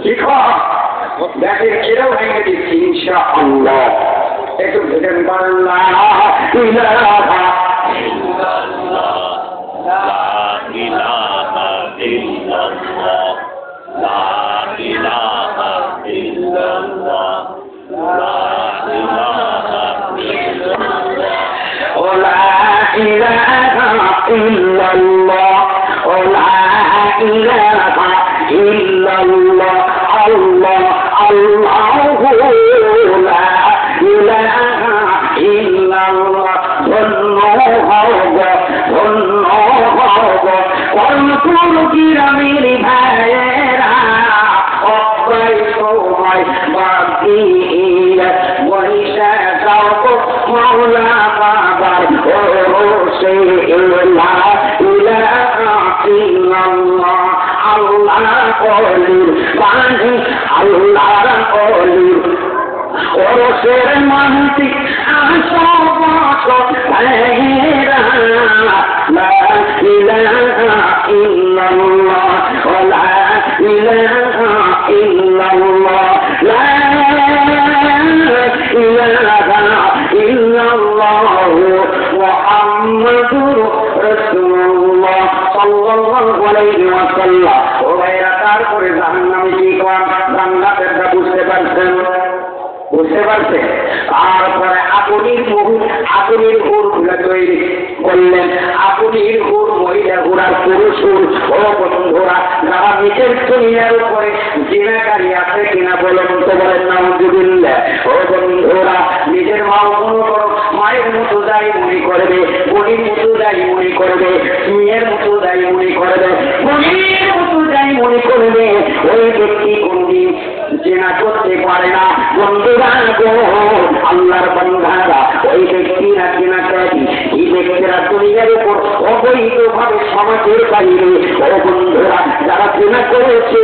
[SPEAKER 1] শিখো দেখেন এটাও ভেঙে দিচ্ছি ইনশাআল্লাহ একটু ভেবেন বাংলা ইলাহা illallah la ilaha illallah Allah Allahu la ilaha illallah ধন্য কিরামের ভাইয়েরা অব্যয় সময় বাকি বৈশা যাও মাওলা বাবার ও সে ইলাহা ইল্লাল্লাহ আল্লাহ কলির বাণী আল্লাহর কলির ওরসের মানতি আশাবাস ভাইয়েরা লা ইলাহা ইল্লাল্লাহ লা ইলাহা ইল্লাল্লাহ লা ইলাহা ইল্লাল্লাহ মুহাম্মাদুর রাসূলুল্লাহ সাল্লাল্লাহু আলাইহি ওয়াসাল্লাম ও ভাইরা তারপরে জাহান্নামে কি কোন জান্নাতের বুঝতে পারছেন তারপরে আপনির হুর তৈরি করলেন আপনির হুর মহিলা হুরার পুরুষ হুর ও বন্ধুরা যারা নিজের দুনিয়ার উপরে জিনাকারী আছে কিনা বলেন তো বলেন নাউযুবিল্লাহ ও বন্ধুরা নিজের মা মায়ের মতো দায়ী মনে করবে বোনের মতো দায়ী মনে করবে মেয়ের মতো দায়ী মনে করবে বোনের মতো দায়ী মনে করবে ওই ব্যক্তি কোনদিন জেনা করতে পারে না বন্ধুরা আল্লাহর বান্দারা ওই ব্যক্তিরা জেনা করে এই ব্যক্তিরা দুনিয়ার উপর অবৈধভাবে সমাজের বাইরে ও বন্ধুরা যারা জেনা করেছে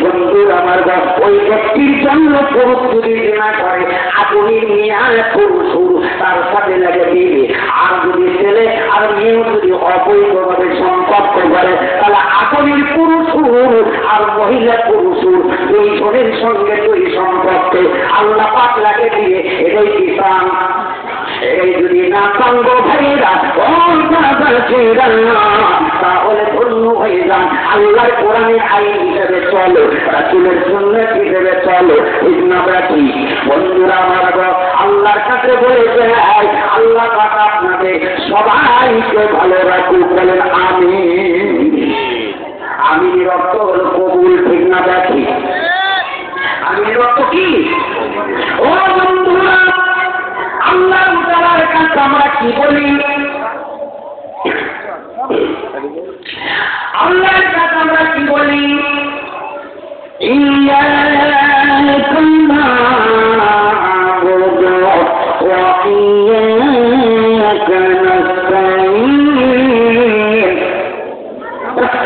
[SPEAKER 1] বন্ধুরা আমার ওই ব্যক্তির জন্য পুরুষ যদি জেনা করে আপনি মেয়ে পুরুষ তার সাথে লেগে দিবে আর যদি ছেলে আর মেয়েও যদি অবৈধভাবে সম্পর্ক করে তাহলে আপনির পুরুষ আর মহিলা পুরুষ দুই জনের সঙ্গে দুই সম্পর্কে আল্লাহ পাক লাগে দিয়ে এটাই কিসান এই যদি না সঙ্গ ভাইরা তাহলে ধন্য হয়ে যান আল্লাহর কোরআনের আইন হিসেবে চলো রাসূলের সুন্নাত হিসেবে চলো ইসলামী বন্ধুরা আমার আল্লাহর কাছে বলেছে আল্লাহ পাক আপনাদের সবাইকে ভালো রাখুক বলেন আমিন আমিনের অর্থ হলো কবুল ঠিক না দেখি আমিনের অর্থ কি ও বন্ধুরা আল্লাহ তাআলার কাছে আমরা কি বলি আল্লাহর কাছে আমরা কি বলি ইয়াকা না'বুদু ওয়া ইয়াকা নাস্তাঈন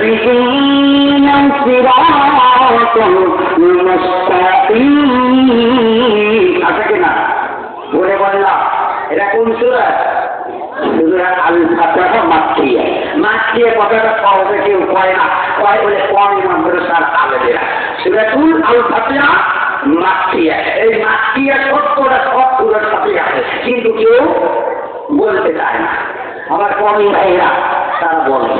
[SPEAKER 1] ইহদিনা সিরাতাল মুস্তাকিম আছে কিনা বলে বললাম এটা কোন সূরা সূরা আল ফাতিহা মাক্কিয়া কথাটা সহজে কেউ কয় না কয় বলে কম মাদ্রাসার আলেমেরা সূরাতুল আল ফাতিহা মাক্কিয়া এই মাক্কিয়া সবটা সব সূরার সাথে আছে কিন্তু কেউ বলতে চায় না আমার কমি ভাইরা তারা বলে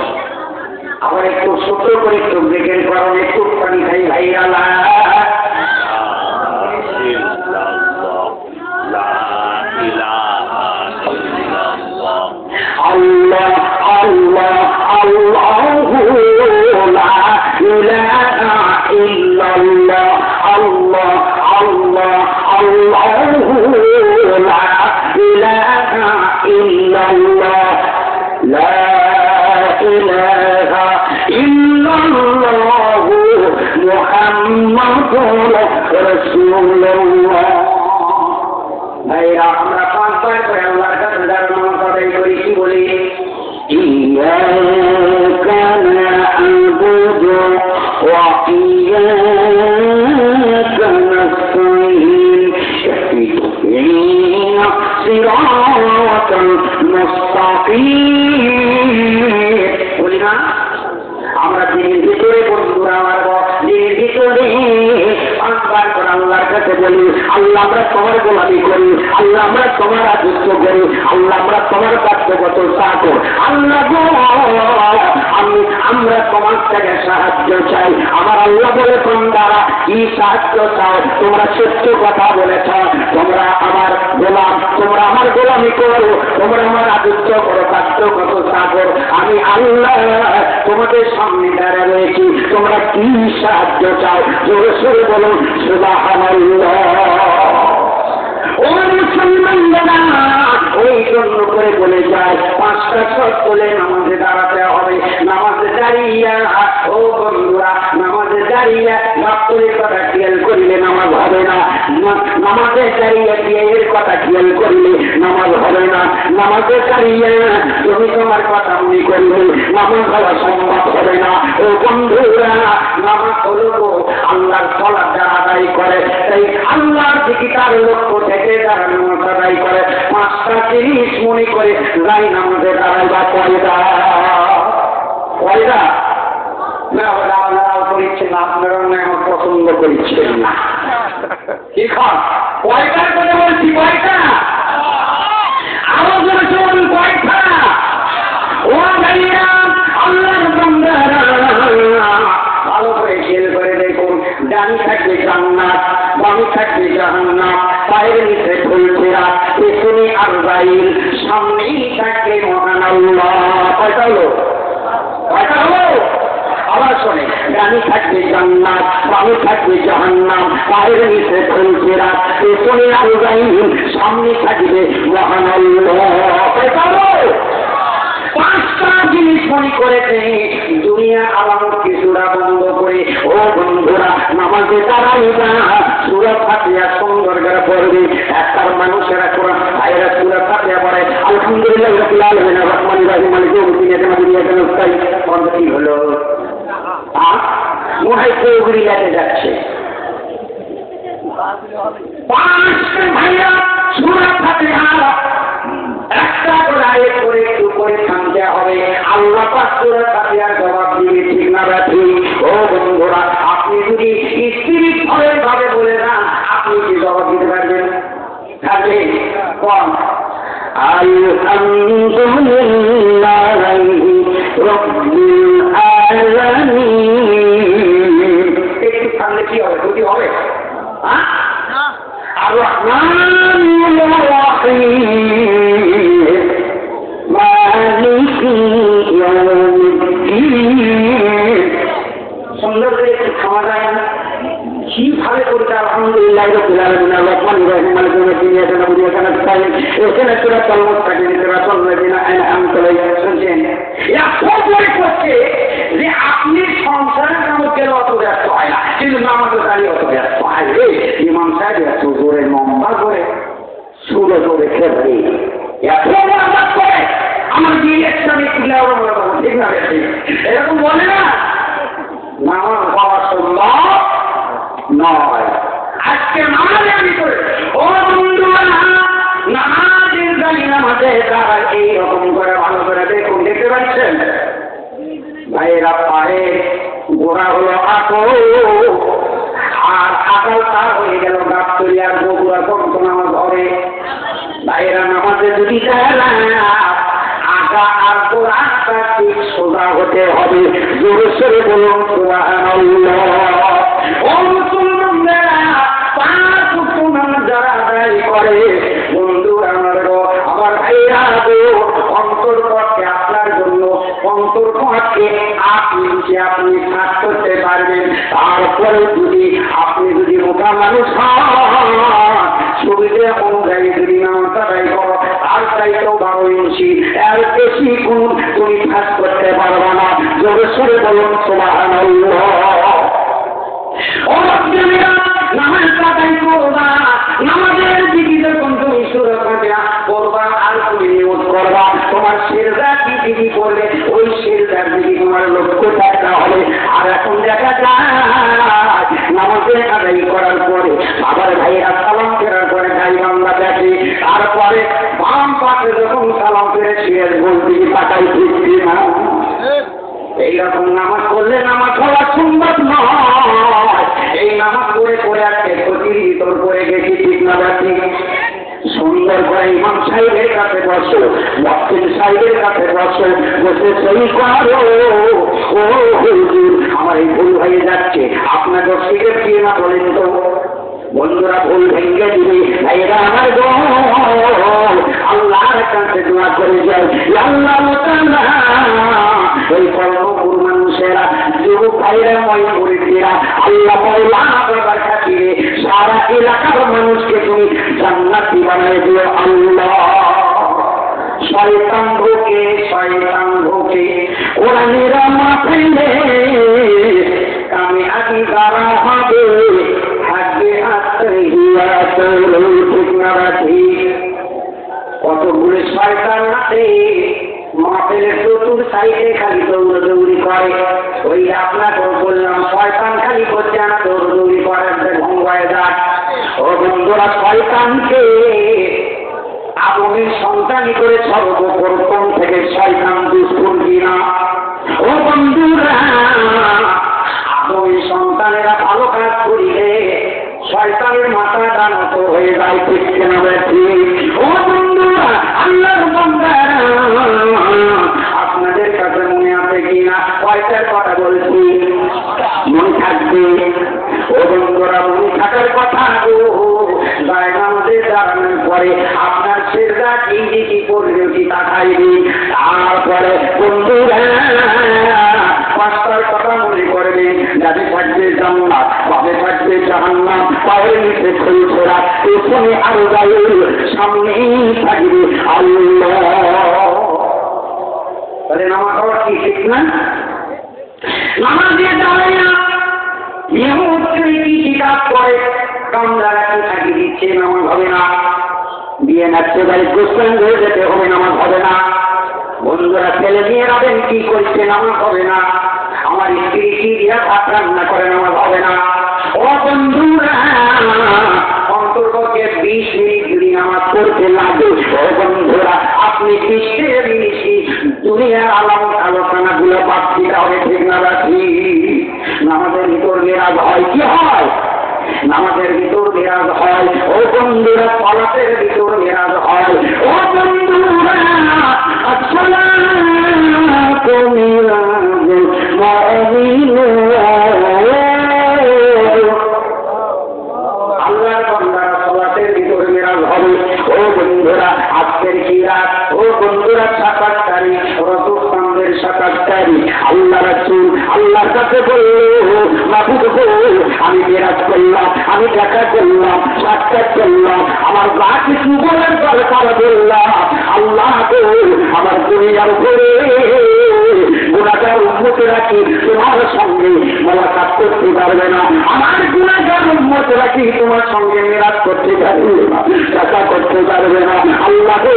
[SPEAKER 1] আবার একটু ছোট করে একটু ব্রেকের কারণে একটু পানি খাই ভাইরা Allah, Allah, Allahu la ilaha illallah. Allah, Allah, Allahu la ilaha illallah. La ilaha illallah Muhammadur Rasulullah. আমরা পাঁচবার করে আল্লাহর কাছে দাঁড়ানোর কথাই করি কি বলি ইয়াকা না'বুদু ওয়া ইয়াকা নাস্তাঈন ইহদিনা সিরাতাল মুস্তাকিম বলি আল্লাহ আমরা তোমার গোলামি করি, আল্লাহ আমরা তোমার রাজত্ব করি, আল্লাহ আমরা তোমার কার্যগত চাকর, আল্লাহ গো আমরা তোমার থেকে সাহায্য চাই। আমার আল্লাহ বলে তোমরা কি সাহায্য চাও? তোমরা সত্য কথা বলেছ, তোমরা আমার গোলাম, তোমরা আমার গোলামি করো, তোমরা আমার রাজত্ব করো, কার্যগত চাকর। আমি আল্লাহ তোমাদের সামনে দাঁড়া রয়েছি, তোমরা কি সাহায্য চাও? জোরে সোরে বলুন সুবহানাল্লাহ। ও মুসলমানরা, ওই জন্য করে বলে যায় 5টা শর্ত বলে নামাজে দাঁড়াতে হবে। নামাজে দাঁড়িয়ে ও বন্ধুরা, নামাজে দাঁড়িয়ে মাত্রের কথা খেয়াল করিলে নামাজ হবে না, নামাজে দাঁড়িয়ে বিয়ের কথা খেয়াল করিলে নামাজ হবে না, নামাজে দাঁড়িয়ে তুমি তোমার কথা মনে করিলে নামাজ হওয়া সম্ভব হবে না। ও বন্ধুরা, নামাজ হলো আল্লাহর সালাত যারা আদায় করে, তাই আল্লাহর দিকে তার লক্ষ্য থেকে যারা নামাজ আদায় করে 5টা জিনিস মনে করে যাই নামাজে দাঁড়ায় বা কয়দা না আপনারাও করিচ্ছেন না, আপনারাও না আমার পছন্দ করিচ্ছেন না। কি খান কয়টার কথা বলছি? কয়টা? আরো জোরে চলুন, কয়টা? ও ভাইয়া আল্লাহর বান্দারা ভালো করে খেয়াল করে দেখুন, ডানি থাকবে জান্নাত, বামে থাকবে জাহান্নাম, পায়ের নিচে ফুলছেরা, পেছনে আরবাইল, সামনেই থাকবে মহান আল্লাহ। কয়টা হলো? কয়টা হলো? আবার শোনে, ডানি থাকবে জান্নাত, বামে থাকবে জাহান্নাম, পায়ের নিচে ফুলছেরা, পেছনে আরবাইল, সামনে থাকবে মহান আল্লাহ। কয়টা হলো? 5টা জিনিস মনে করেছে দুনিয়া আলামত কিছুটা বন্ধ করে। ও বন্ধুরা, নামাজে দাঁড়াইবা, সূরা ফাতিহা সুন্দর করে পড়বে। একটার মানুষেরা কোরআন আয়াত সূরা ফাতিহা পড়ে আলহামদুলিল্লাহ রাব্বিল আলামিন আররহমানির রহিম মালিকি ইয়াউমিদ্দিন ইয়াহদিনা নাস্তাইন। কোনটা কি হলো? মনে কৌগুড়ি লাগে যাচ্ছে। 5টা ভাইয়া সূরা ফাতিহা একটা করে আয়াত করে একটু করে থামতে হবে। আল্লাহ পাক সূরা ফাতিহার জবাব দিবে, ঠিক না ঠিক? ও বন্ধুরা, আপনি যদি স্পিরিট ভাবে বলে না, আপনি কি জবাব দিতে পারবেন? থাকবেন কোন আলহামদুলিল্লাহি রাব্বিল আলামিন। একটু থামলে কি হবে? যদি হবে আর রহমানির রহিম মালিকি ইয়াউমিদ্দিন। সুন্দর করে একটু থামা যায় না? কিভাবে করতে আলহামদুলিল্লাহ রাব্বিল আলামিন আররহমানির রহিম মালিকি ইয়াউমিদ্দিন ইয়াকা নাবুদু ওয়া ইয়াকা নাস্তাইন। এখানে সূরাতুল মুত্তাকিন সূরাতুল্লাযিনা আনআমতা আলাইহিম শুনছেন? এত করে করছে যে আপনি সংসারের কামে কেন অত ব্যস্ত হয় না, কিন্তু নামাজে দাঁড়িয়ে অত ব্যস্ত হয়। ইমাম সাহেব এত জোরে লম্বা করে সুরে জোরে খেলবে, এত নামাজ করে আমার দিয়ে একটা মিলে ঠিক না বেশি এরকম বলে না। নামাজ হওয়া সম্ভব নয়। আজকে নামাজ আমি করে ও বন্ধুরা, নামাজের দাঁড়িয়ে নামাজে দাঁড়ায় এইরকম করে ভালো করে দেখুন, দেখতে পাচ্ছেন ভাইয়েরা? পায়ে গোড়া হলো আঁকো, আর আকাল তার হয়ে গেল গাছতলিয়ার বগুড়া কত নামাজ হবে। ভাইয়েরা নামাজে যদি আঁকা আর গোড়াটা ঠিক সোজা হতে হবে। জোরে সোরে বলুন সুবহানাল্লাহ। ও মুসলমানরা, 5 ওয়াক্ত নামাজ যারা আদায় করে, বন্ধুরা আমার ভাইরা গো, অন্তর্পক্ষে আপনার জন্য অন্তর্পক্ষে আপনি কাজ করতে পারবেন। তারপরে আপনি যদি মোটা মানুষ হন, সুবিধে অনুযায়ী যদি নামাজ আদায় করো, আর চাইতেও 12 ইঞ্চি এর বেশি গুণ তুমি কাজ করতে পারবে না। জোরে সোরে বলুন সুবহানাল্লাহ। ও মুসলিমরা, নামাজ আদায় করবা, নামাজের দিকে যখন তুমি সূরা ফাতিহা পড়বা আর তুমি নিয়ত করবা, তোমার সিজদা কি দিকে করবে ওই সিজদার দিকে তোমার লক্ষ্য থাকতে হবে। আর এখন দেখা যায় নামাজের আদায় করার পরে আবার ভাইয়েরা সালাম ফেরার পরে গাই বাংলা দেখে, তারপরে বাম পাশে যখন সালাম ফেরে সে বলতে তাকাই ফিরছি না। এইরকম নামাজ করলে নামাজ হওয়া সম্ভব নয়। এই নামাজ করে করে আজকে ক্ষতির ভিতর করে সাহেবের কাছে বসো, মক্কেল সাহেবের কাছে বসো, বসে সই করো। ও হুজুর, আমার এই ভুল হয়ে যাচ্ছে, আপনাকে সিগারেট দিয়ে না বলেন তো। বন্ধুরা ভুল ভেঙে দিবে, ভাইরা আমার গো, আল্লাহর কাছে দোয়া করে যায়, আল্লাহ ওই কর্মপুর মানুষেরা, যুবক ভাইরা, ময়ূরীরা, আল্লাহ মাওলা বাবার খাতিরে সারা এলাকার মানুষকে তুমি জান্নাতি বানায় দিও আল্লাহ। শয়তান ঢোকে কোরআনের মাথায় কামে আদি দ্বারা হবে, থাকবে ঠিক না ঠিক? কতগুলো শয়তান আছে মাহফিলের চতুর সাইডে খালি দৌড়দৌড়ি করে। ওই আপনাকে বললাম শয়তান খালি করছে না, দৌড়দৌড়ি করে, ভঙ্গায় যায়। ও বন্ধুরা, শয়তানকে আদমের সন্তানই করে সর্বপ্রথম থেকে শয়তান দুষ্কর্ম কিনা। ও বন্ধুরা, আদমের সন্তানেরা ভালো কাজ করিলে শয়তানের মাথা দানত হয়ে যায়, ঠিক কেনা ঠিক? ও বন্ধুরা, আল্লাহর বান্দারা, আপনাদের কাছে মনে আছে কিনা কয়টার কথা বলছি? মনে থাকবে? ও বন্ধুরা, মনে থাকার কথা গো। আমাদের দাঁড়ানোর পরে আপনার সেজদা কি করবে কি তা খাইবে। তারপরে বন্ধুরা, পাঁচটার কথা মনে করবেন, যাতে থাকবে জান্নাত, পাবে থাকবে জাহান্নাম, পায়ের নিচে খৈছোড়া, পেছনে আরো গায়ের, সামনেই থাকবে আল্লাহ। তাহলে নামাজ হওয়া কি ঠিক না? নামাজ দিয়ে দাঁড়ায় না, কি কাজ করে, কামদারা কি থাকি দিচ্ছে, নামাজ হবে না। বিয়ে নাচতে বাড়ি গোস্তান হয়ে যেতে হবে, নামাজ হবে না। বন্ধুরা, ছেলে মেয়ে রাবেন কি করছে, নামাজ হবে না। আমার স্ত্রী কি দিয়া ভাত রান্না করে, নামাজ হবে না। ও বন্ধুরা, অন্তর্পক্ষে 20 মিনিট যদি নামাজ পড়তে লাগে, ও বন্ধুরা, আপনি 20 মিনিট দুনিয়ার আলোচনা গুলো বাড়তে হবে, ঠিক না রাখি? নামাজের ভিতর মেরাজ হয়, কি হয়? নামাজের ভিতর মেরাজ হয়। ও বন্ধুরা, সালাতের ভিতর মেরাজ হয়। ও বন্ধুরা, আসসালাতু মিনাল মুমিনিন, আল্লাহর বান্দারা সালাতের ভিতর মেরাজ হবে। ও বন্ধুরা, আজকের কি রাত? ও বন্ধুরা, 27 তারিখ রজব 27 তারিখ। আল্লাহ রাসূল আল্লাহর কাছে বলল, মাবুদ গো, আমি মেরাজ করলাম, আমি দেখা করলাম, সাক্ষাৎ করলাম, আমার যা কিছু বলার দরকার বললাম। আল্লাহ গো, আমার দুনিয়ার উপরে গুনাহগার উম্মতেরা কি তোমার সঙ্গে মোলাকাত করতে পারবে না? আমার গুনাহগার উম্মতেরা কি তোমার সঙ্গে মেরাজ করতে পারবে না, দেখা করতে পারবে না? আল্লাহ গো,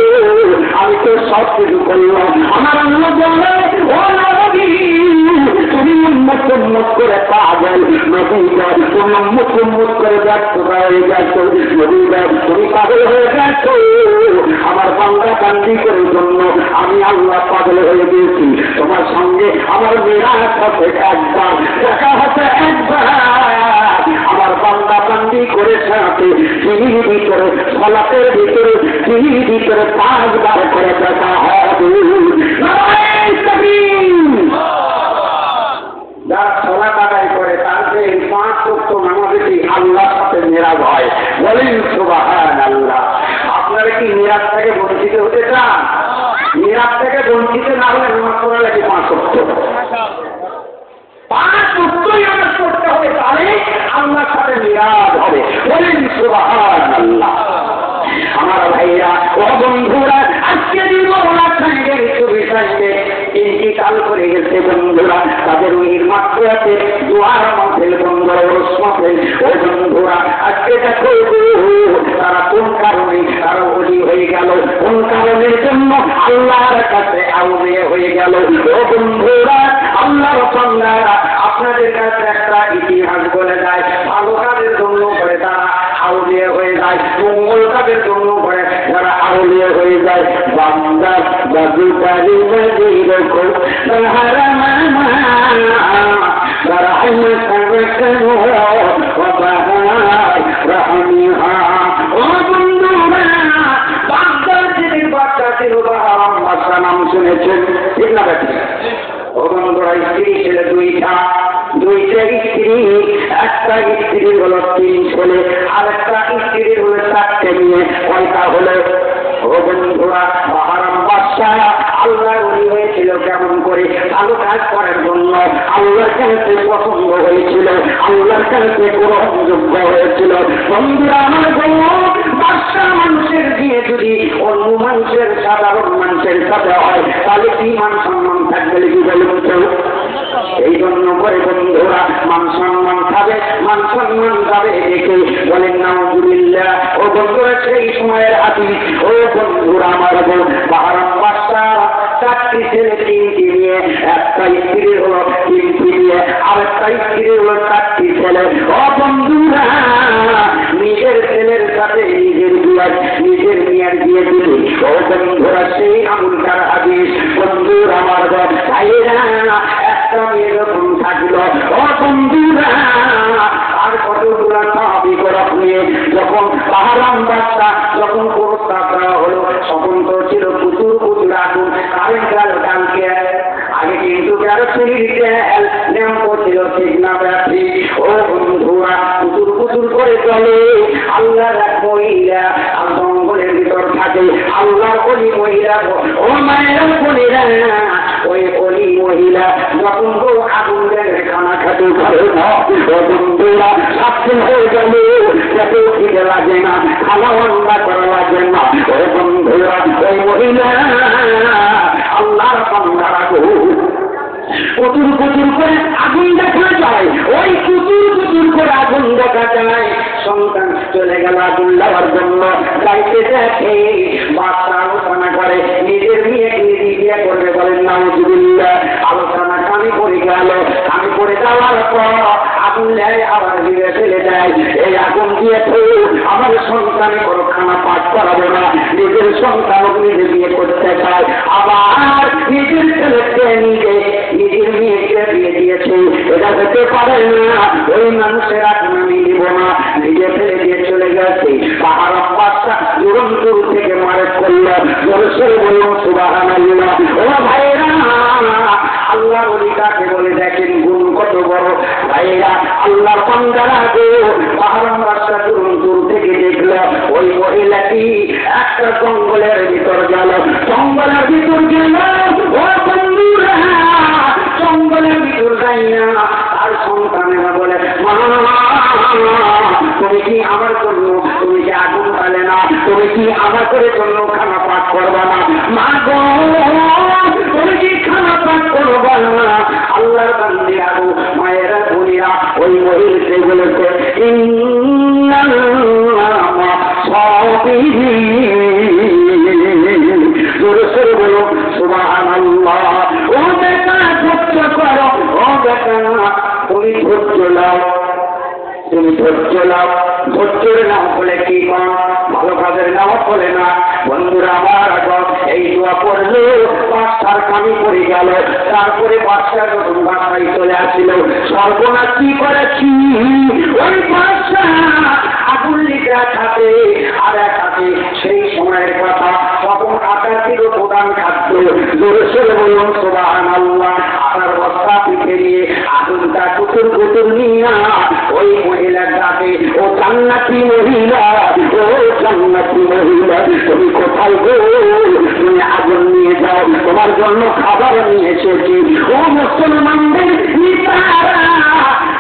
[SPEAKER 1] আমি তো সব কিছু করলাম। আমার আল্লাহ বলে, ও নবী, তুমি উম্মত করে পাগল, নবী তুমি উম্মত করে ব্যর্থ হয়ে গেছো, নবী তুমি পাগল হয়ে গেছো। আমার বান্দা বান্দি করে জন্য আমি আল্লাহ পাগল হয়ে গেছি। তোমার সঙ্গে আমার মেরাজ হতে একবার, দেখা হতে একবার। আমার বান্দা বান্দি করে সাথে চিনির ভিতরে, সলাতের ভিতরে, চিনির ভিতরে 5 বার করে দেখা হবে। যারা সলাত আদায় করে তাদের 5 ওয়াক্ত নামাজে আল্লাহর সাথে মেরাজ হয়। বলেন সুবহানাল্লাহ। আপনারা কি মেরাজ থেকে বঞ্চিত হতে চান? মেরাজ থেকে বঞ্চিত না হলে নামাজ পড়া লাগে 5 ওয়াক্ত। 5 ওয়াক্তই নামাজ পড়তে হবে, তাহলে আল্লাহর সাথে মেরাজ হবে। বলেন সুবহানাল্লাহ। আমার ভাইরা, ও বন্ধুরা, আজকে মওলা সাহেবের সুবিধাতে ইন্তিকাল করে গেছে বন্ধুরা, তাদের উনির মাত্র আছে দোয়ার মাহফিল, বন্ধুরা, ওরস মাহফিল। ও বন্ধুরা, আজকে দেখো তারা কোন কারণে তারা ওলি হয়ে গেল, কোন কারণের জন্য আল্লাহর কাছে আউলিয়া হয়ে গেল। ও বন্ধুরা, আল্লাহর বান্দারা, আপনাদের কাছে একটা ইতিহাস বলে যায়। ভালো কাজের জন্য করে তারা আউলিয়া হয়ে যায়, মঙ্গল কাজের জন্য করে যারা আউলিয়া হয়ে যায়। বান্দা বাজু কারি মজির কো তাহারা মামা রাহম সাবকনো ওয়া বাহাই রাহমিহা। ও বন্ধুরা, বান্দার যে ছেলে, আরেকটা স্ত্রীর হলো 4টে মেয়ে, কয়টা হলো? ও বন্ধুরা, বাহারাম বাদশাহ আল্লাহর ওলি হয়েছিল কেমন করে? ভালো কাজ করার জন্য আল্লাহর কাছে পছন্দ হয়েছিল, আল্লাহর কাছে গ্রহণযোগ্য হয়েছিল। বন্ধুরা আমার বলল, বাদশাহ মানুষের দিয়ে যদি অন্য মানুষের, সাধারণ মানুষের সাথে হয়, তাহলে কি মান সম্মান থাকবে কি বলুন কেউ? এই জন্য করে বন্ধুরা মান সম্মান খাবে, মান সম্মান যাবে দেখে বলেন নাউজুবিল্লাহ। ও বন্ধুরা, সেই সময়ের হাদিস। ও বন্ধুরা আমার বল, বাহারাম বাদশাহ 4টি ছেলে 3টি মেয়ে, একটা স্ত্রীর হলো 3টি মেয়ে, আরেকটা স্ত্রীর হলো 4টি ছেলে। ও বন্ধুরা, নিজের ছেলের সাথে নিজের বিয়ে, নিজের মেয়ের বিয়ে দিল। ও বন্ধুরা, সেই আমলকার হাদিস। বন্ধুরা আমার বল, ভাইয়েরা, একটা মেয়ে যখন থাকলো, ও বন্ধুরা, আর কতগুলো সাহাবী গোরখ নিয়ে যখন বাহারাম বাদশাহ যখন প্রস্তাব দেওয়া হলো, তখন তো ছিল প্রচুর প্রচুর আগুন, কারেন্ট গেল কালকে। আগে কিন্তু ক্যারোসিনের ল্যাম্প ছিল, ঠিক না ব্যাটারি? ও বন্ধুরা, প্রচুর প্রচুর করে চলে। আল্লাহর এক মহিলা আর জঙ্গলের ভিতর থাকে, আল্লাহর ওলি মহিলা। ও মায়ের বোনেরা, ওই ওলি মহিলা যখন আগুন দেয় খানা খেতে পারে না। ও বন্ধুরা, সাক্ষী হয়ে গেল, খেতে খেতে লাগে না, খানা রান্না করা লাগে না। ও বন্ধুরা, ওই মহিলা আল্লাহর বান্দারা প্রচুর প্রচুর করে আগুন দেখা যায়, ওই প্রচুর প্রচুর করে আগুন দেখা যায়। সন্তান চলে গেল আগুন দেওয়ার জন্য, যাইতে দেখে বাচ্চা আলোচনা করে নিজের মেয়েকে বিয়ে করবে, বলেন নাউজুবিল্লাহ। আলোচনা কানে পড়ে গেল, কানে পড়ে যাওয়ার পর আগুন দেয়, আবার দিয়ে ফেলে দেয়। এই আগুন দিয়ে আমার সন্তানে কোনো খানা পাঠ করাবে না, নিজের সন্তান নিজে বিয়ে করতে চায়, আবার নিজের ছেলেকে নিজের মেয়েকে বিয়ে দিয়েছে। এটা হতে পারে না, ওই মানুষের আগুন আমি নিব না, নিজে ফেলে দিয়ে চলে গেছে। বাহারাম বাদশাহ জোরনপুর থেকে মারেক করল, জোরসে বলল সুবহানাল্লাহ। ও ভাইরা, আল্লাহ ওলিটাকে বলে দেখেন গুণ কত বড়। ভাইরা, আল্লাহর বান্দারা গো, বাহারাম বাদশাহ জোরনপুর থেকে দেখল ওই মহিলাটি একটা জঙ্গলের ভিতর গেল, জঙ্গলের ভিতর গেল। ও বন্ধুরা, জঙ্গলের ভিতর যাই না, আর সন্তানেরা বলে, মা তুমি কি আমার জন্য, তুমি কি আগুন পালে না, তুমি কি আমার করে জন্য খানা পাঠ করবা না? মা গো, তুমি কি খানা পাঠ করবা না? আল্লাহর বান্দি আরো মায়েরা বলিয়া ওই মহিলাকে বলেছে, জোরে বলো সুবহানাল্লাহ। ও বেটা, ধৈর্য করো। ও বেটা, তুমি ধৈর্য নাও, তুমি ধৈর্য নাও। ধৈর্যের নাম বলে কি কম, ভালো কাজের নাম বলে না। বন্ধুরা আমার, এই দোয়া পড়লো, বাদশার কানে পড়ে গেল। তারপরে বাদশা যখন বাসায় চলে আসছিল, সর্বনাশ কি করেছি, ওই বাদশা আগুন লিখে খাতে, আর এক হাতে সেই সময়ের কথা, তখন আটা ছিল প্রধান খাদ্য। জোরে সরে বলুন সুবহানাল্লাহ। আটার বস্তা পিঠে নিয়ে আগুনটা কুতুর কুতুর নিয়ে ওই মহিলার কাছে, ও জান্নাতি মহিলা, ও জান্নাতি মহিলা, তুমি কোথায় গো? তুমি আগুন নিয়ে যাও, তোমার জন্য খাবার নিয়ে এসেছি। ও মুসলমানদের নেতারা,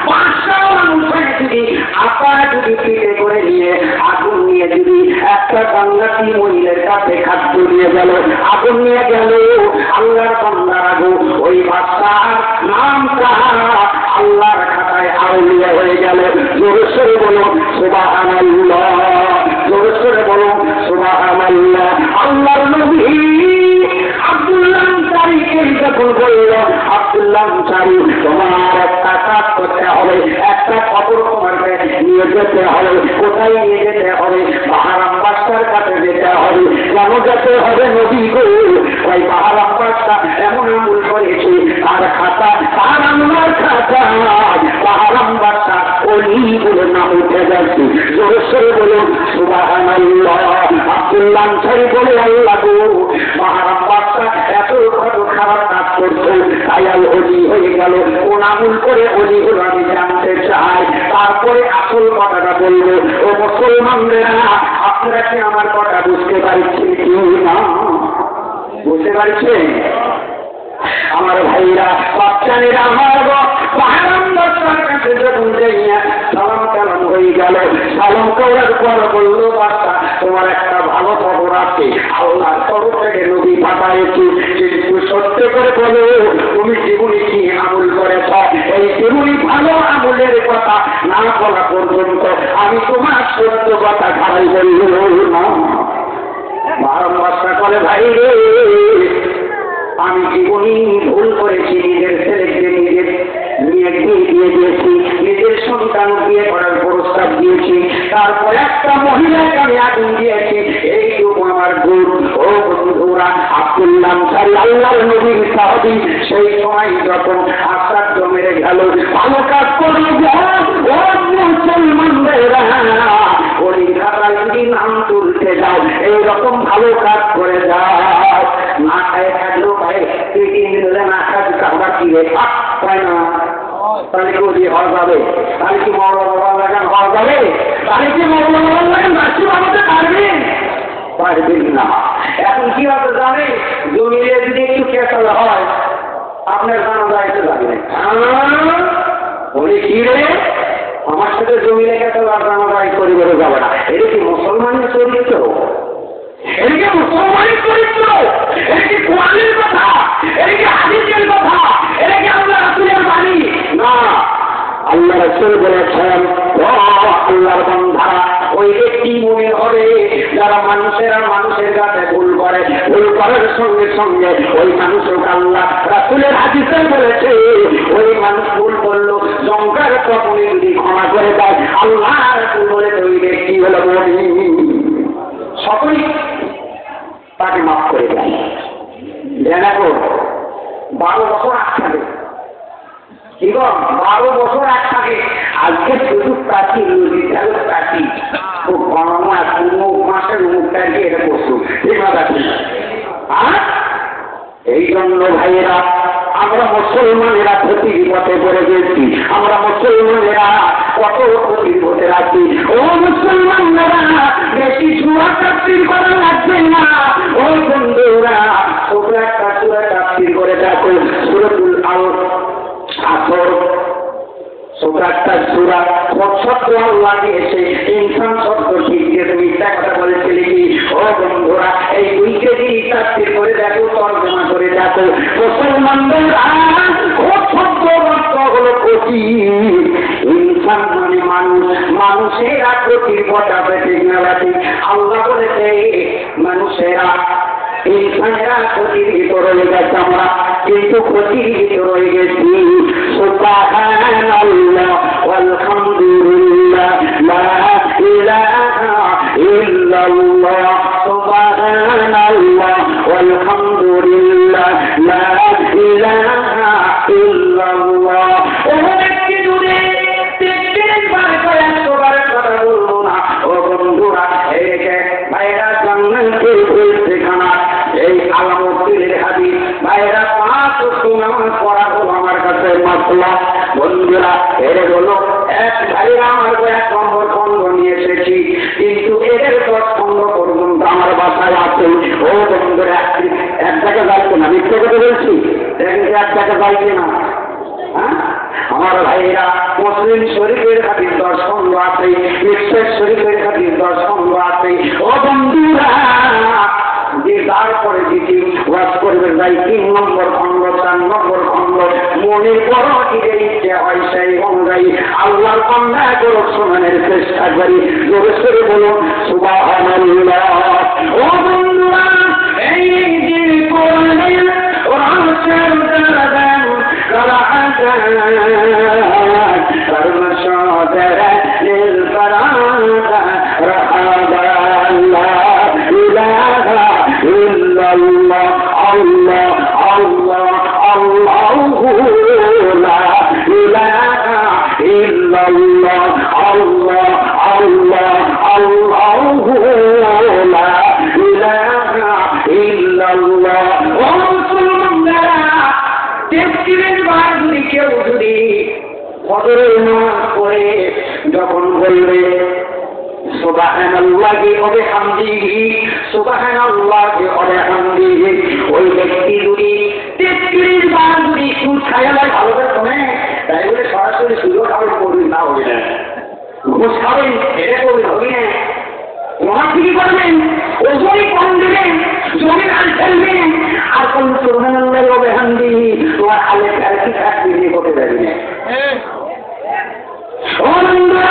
[SPEAKER 1] পাঁচটা মানুষের যদি আপা যদি পিঠে করে নিয়ে আগুন নিয়ে যদি একটা জান্নাতি মহিলার কাছে খাদ্য নিয়ে গেল, আগুন নিয়ে গেল, আল্লাহর বান্দারা গো, ওই বাদশার নামটা আল্লাহর খাতায় আউলিয়া হয়ে গেল। জোরে সরে বলো সুবহানাল্লাহ, জোরে সরে বলো সুবহানাল্লাহ। আল্লাহর নবী আব্দুল্লাহ আনসারীকে যখন বলল, আব্দুল্লাহ আনসারী, তোমার একটা কাজ করতে হবে, একটা খবর তোমাকে নিয়ে যেতে হবে। কোথায় নিয়ে যেতে হবে? বাহারাম বাদশার কাছে যেতে হবে। কেন যেতে হবে নবী গো? ওই বাহারাম বাদশাহ এমন আমল করেছে, তার খাতা, তার আল্লাহর খাতা, বাহারাম বাদশাহ ওলি বলে নাম উঠে যাচ্ছে। জোরে সরে বলুন সুবহানাল্লাহ। আব্দুল্লাহ আনসারী বলে, আল্লাহ গো, বাহারাম বাদশাহ এত কত খারাপ কাজ করতো, তাই ওলি হয়ে গেল। কোন আমল করে ওলি হলো আমি জানতে চাই। তারপরে আসল কথাটা বলবো। ও মুসলমানরা, আপনারা কি আমার কথা বুঝতে পারছেন কি না? বুঝতে পারছেন? আমার ভাইরা, বাচ্চারা, আমার কাছে যখন যাইয়া সালাম কালাম হয়ে গেল, সালাম করার পর বলল, বাচ্চা তোমার একটা ভালো খবর আছে, আল্লাহর তরফ থেকে নবী পাঠাইছি, কিন্তু সত্য করে বলো তুমি জীবনে কি আমল করেছ? এই জীবনে ভালো আমলের কথা না বলা পর্যন্ত আমি তোমার সত্য কথা খারাই বলল না। বারম্বার করে, ভাই রে, আমি জীবনে ভুল করেছি, নিজের ছেলেকে নিজের মেয়েকে দিয়ে দিয়েছি, নিজের সন্তান বিয়ে করার প্রস্তাব দিয়েছি, তারপর একটা মহিলাকে আমি আগুন দিয়েছি, এইটুকু আমার ভুল। ও বন্ধুরা, আব্দুল্লাহ আনসারী আল্লাহর নবীর সাহাবী, সেই সময় যখন আশ্চর্য মেরে গেল, ভালো কাজ করে ও মুসলমানদেরা, ওই ধারা যদি নাম তুলতে যাও, এইরকম ভালো কাজ করে যাও, না খায় থাকলেও ভাই তুই তিন দিন ধরে না খাওয়া খাবার কি রে পায় না, তাহলে কেউ দিয়ে হওয়া যাবে? তাহলে কি মৌলানা লাগান হওয়া যাবে? তাহলে কি মৌলানা লাগান রাষ্ট্র বানাতে পারবেন? পারবেন না। এখন কি হবে জানে, জমিলে যদি একটু কেসাল হয়, আপনার জানা যাইতে যাবে বলি কি রে, আমার সাথে জমিলে কেসাল আর জানা যাই পরিবারে যাবে না। এটা কি মুসলমানের চরিত্র? এদিকে মুসলমানের চরিত্র? এদিকে কোরআনের কথা? এদিকে হাদিসের কথা? এদিকে আল্লাহ রাসূলের বাণী? না, আল্লাহ রাসূল বলেছেন, ও আল্লাহর বান্দারা, ওই ব্যক্তি মুমিন হবে যারা মানুষের কাছে ভুল করে, ভুল করার সঙ্গে সঙ্গে ওই মানুষকে আল্লাহ রাসূলের হাদিসে বলেছে, ওই মানুষ ভুল করলো, জঙ্কার তখনই যদি ক্ষমা করে দেয়, আল্লাহ রাসূল বলে ওই ব্যক্তি হলো মুমিন। সকলেই তাকে মাফ করে দেয়। দেখো 12 বছর আগ থাকে, কি গো 12 বছর আগ থাকে। আজকে শুধু প্রাচী বিদ্যালয় প্রাচী খুব গণনা কোনো মাসের মুখটাকে এটা করছো, ঠিক আছে? আর এই জন্য ভাইয়েরা, আমরা মুসলমানেরা ক্ষতির পথে পড়ে গেছি, আমরা মুসলমানেরা কত ক্ষতির পথে আছি। ও মুসলমানেরা, বেশি সুরা তাফসীর করা লাগবে না। ও বন্ধুরা, ছোট একটা সুরা তাফসীর করে দেখো, সূরাতুল আসর, ছোট একটা সূরা, শব্দ আল্লাহ দিয়েছে, ইনসান শব্দ শিখতে তুমি একটা কথা বলেছিলে কি? ও বন্ধুরা, এই 2 কেজি তাফসীর করে দেখো, তর্জমা করে দেখো। মুসলমানরা শব্দ অর্থ হলো ক্ষতি, ইনসান মানে মানুষ, মানুষেরা ক্ষতির পথে পেতে গেছে। আল্লাহ বলেছে মানুষেরা, ইনসানেরা ক্ষতির ভিতর রয়ে গেছে, আমরা কিন্তু ক্ষতির ভিতর রয়ে গেছি। সুবহানাল্লাহ ওয়ালহামদুলিল্লাহ লা ইলাহা ইল্লাল্লাহ, সুবহানাল্লাহ ওয়ালহামদুলিল্লাহ লা ইলাহা ইল্লাল্লাহ। ও ব্যক্তি জুড়ে 33 বার করে 100 বার কথা বলবো না। ও বন্ধুরা, এই ভাইরা জান্নাতের ঠিকানা, এই আলামতের হাদিস ভাইরা 5 ওয়াক্ত নামাজ পড়া হলো আমার কাছে মাসলা। বন্ধুরা, এর হলো এক ভাইরা আমার 1 নম্বর খন্ড নিয়ে এসেছি, কিন্তু এদের 10 খন্ড পর্যন্ত আমার বাসায় আছে। ও বন্ধুরা, এক জায়গায় যাইতে না, মিথ্যে কথা বলছি, দেখেন এক জায়গায় যাইতে না। আমার ভাইরা, মুসলিম শরীফের হাদিস 10 খন্ড আছে, মিসকাত শরীফের হাদিস 10 খন্ড আছে। ও বন্ধুরা, যে তারপরে যদি ওয়াজ করবে যাই 3 নম্বর খন্ড, 4 নম্বর খন্ড, মনে করো যে ইচ্ছে হয় সেই অনুযায়ী আল্লাহর বান্দা করো শোনানোর চেষ্টা করি। জোরে সরে বলো সুবহানাল্লাহ। ও বন্ধুরা, এই যে কোরআনের রাসূল দারাদান কালাআজান কারমাশাদারা লিল ফারাদা রাহাবা লা ইলাহা ইল্লাল্লাহ, আল্লাহ আল্লাহ আল্লাহু লা ইলাহা ইল্লাল্লাহ, আল্লাহ আল্লাহ আল্লাহু লা ইলাহা ইল্লাল্লাহ। ও মুসলমানরা, 33 বার যদি কেউ যদি নামাজ পড়ে যখন বলবে সুবহানাল্লাহি ওয়া বিহামদিহি সুবহানাল্লাহি ওয়া বিহামদিহি, ওই ব্যক্তি যদি 33 বার যদি সুদ খায় আবার ভালো করে শোনে, তাই বলে সরাসরি সুদও খাবেন করবেন না, হবে না। ঘুষ খাবেন এটা করবেন, হবে না। তোমার কি করবেন? ওজনই কম দেবেন, জমির আল ফেলবেন, আর কোন সুবহানাল্লাহি ওয়া বিহামদিহি তোমার আলে ফেলতে থাকবে, দিয়ে করতে যাবে না। ও বন্ধুরা,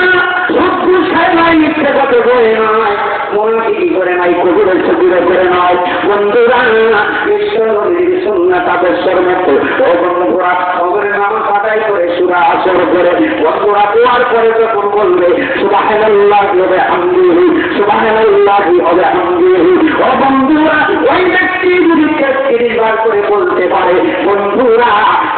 [SPEAKER 1] সত্যি সাইমাই মিথ্যে কথা বলে নয়, মনোযোগী করে নাই, কবিরের ছবিরে করে নয়। বন্ধুরা, ঈশ্বরের সুন্নাত আদর্শের মতো ও বন্ধুরা খবরের নামাজ আদায় করে সূরা আসর করে বন্ধুরা দোয়ার পরে যখন বলবে সুবহানাল্লাহি ওয়া বিহামদিহি সুবহানাল্লাহি ওয়া বিহামদিহি, ও বন্ধুরা ওই ব্যক্তি যদি 33 বার করে বলতে পারে, বন্ধুরা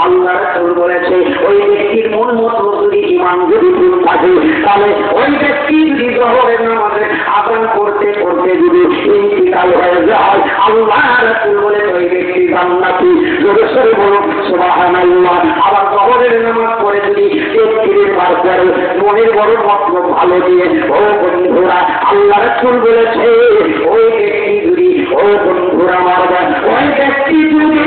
[SPEAKER 1] আল্লাহ রাসূল বলেছে ওই ব্যক্তির মন মতো যদি ঈমান যদি ঠিক থাকে, তাহলে ওই ব্যক্তি যদি জোহরের নামাজে আযান করতে করতে যদি ইন্তিকাল হয়ে যায়, আল্লাহ রাসূল বলে ওই ব্যক্তি জান্নাতি। জোরে সরে বলুন সুবহানাল্লাহ। আবার জোহরের নামাজ পড়ে যদি 33 বার করে মনের বড় মতলব ভালো দিয়ে, ও বন্ধুরা আল্লাহ রাসূল বলেছে ওই ব্যক্তি যদি, ও বন্ধুরা মারবা, ওই ব্যক্তি যদি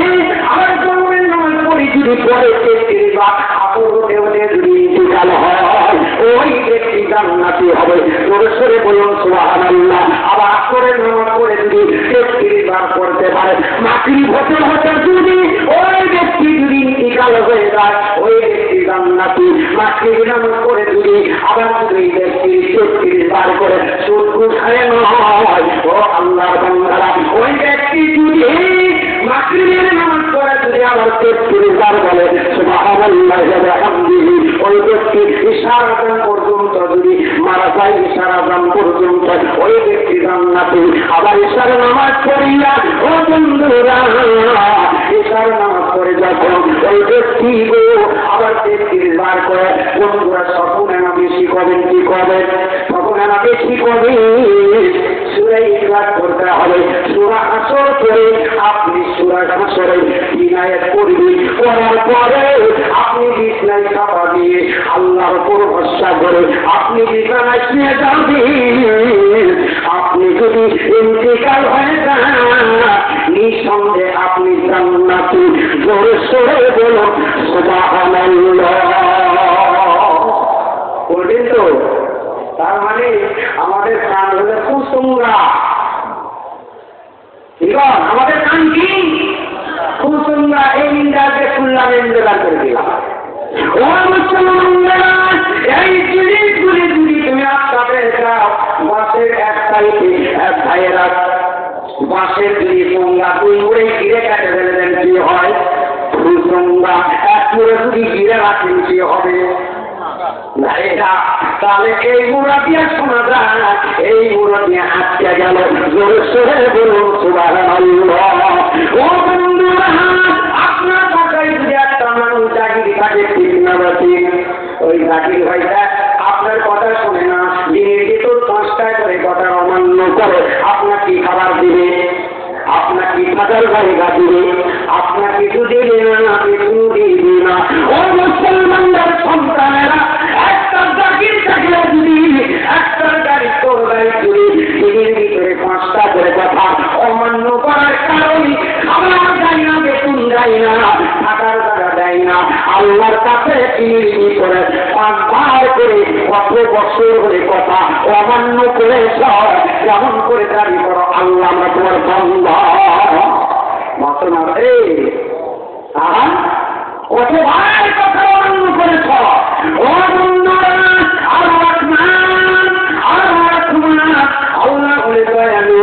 [SPEAKER 1] আবার জোহরের নামাজ পড়ে যদি পড়ে 33 বার আপন দেওয়ালে যদি ইন্তিকাল হয়, ওই ব্যক্তি জান্নাতি হবে। জোরে সরে বলুন সুবহানাল্লাহ। আবার আসরের নামাজ পড়ে যদি 33 বার পড়তে পারে, মাগরিব হতে হতে যদি ওই ব্যক্তি যদি ইন্তিকাল হয়ে যায়, ওই ব্যক্তি জান্নাতি। মাগরিব নামাজ পড়ে যদি আবার যদি ব্যক্তি 33 বার করে সুদ খায় নয়, ও আল্লাহর বান্দারা ওই ব্যক্তি যদি মাগরিবের নামাজ পড়ে যদি আবার 33 বার বলে সুবহানাল্লাহি ওয়া বিহামদিহি, ওই ব্যক্তি ইশারাদান পর্যন্ত যদি মারা যায়, ইশারাদান পর্যন্ত ওই ব্যক্তি জান্নাতি। আবার ইশারা নামাজ পড়িয়া, ও বন্ধুরা ইশারা নামাজ পড়ে যখন ওই ব্যক্তি আবার 33 বার করে, বন্ধুরা তখন না বেশি করবেন, কি করবেন? তখন না বেশি করবেন সূরা ইখলাস পড়তে হবে। সূরা আসর পড়ে আপনি সূরা আসরে 3 আয়াত পড়বেন, পড়ার পরে আপনি বিছানায় চাপা দিয়ে আল্লাহর উপর ভরসা করে আপনি বিছানায় শুয়ে যাবেন। আপনি যদি ইন্তিকাল হয়ে যান, নিঃসন্দেহে আপনি জান্নাতি। জোরে সরে বলুন সুবহানাল্লাহ। বলবেন তো? তার মানে আমাদের কান হলে কুসুমরা, ঠিক আছে? আমাদের কান কি কুসুমরা, এই ইন্দ্রাকে খুললাম, ইন্দ্রদান করে দিলাম। ও মুসলমানরা, এই জিনিসগুলি যদি তুমি আপনাদের বাসের এক সাইডে এক ভাইয়েরা বাসের যদি সঙ্গা দুই মুড়ে ঘিরে কাটে ফেলে দেন, কি হয়? সঙ্গা এক মুড়ে যদি ঘিরে রাখেন, কি হবে? তাহলে এই মুড়া দিয়ে শোনা যায়, এই মুড়া দিয়ে আটকে গেল। জোরে সরে বলুন সুবহানাল্লাহ। ও বন্ধুরা, আপনার বাসায় যদি একটা মানুষ চাকরি থাকে, ঠিক না ঠিক, ওই চাকরি ভাইটা আপনার কথা শোনে না, দিনের ভিতর 5টায় করে কথা অমান্য করে, আপনাকে খাবার দিবে, আপনাকে থাকার জায়গা দিবে, আপনাকে যদি দেবে না, কিছু দিবে না। ও মুসলমানদের সন্তানেরা, একটা চাকরি থাকলে যদি একটা গাড়ি করবে যদি দিনের ভিতরে 5টা করে কথা অমান্য করার কারণে খাবার দেয় না, বেতন দেয় না, থাকার জায়গা দেয় না, আল্লাহর কাছে দিনের ভিতরে 5 বার করে কত বছর হলে কথা অমান্য করে যেমন করে দাবি করো, আল্লাহ আমরা তোমার বান্দা মাত্র না রে, কতবার কথা অমান্য করেছ। ও বন্ধুরা, আল্লাহ বলে দয়ালু,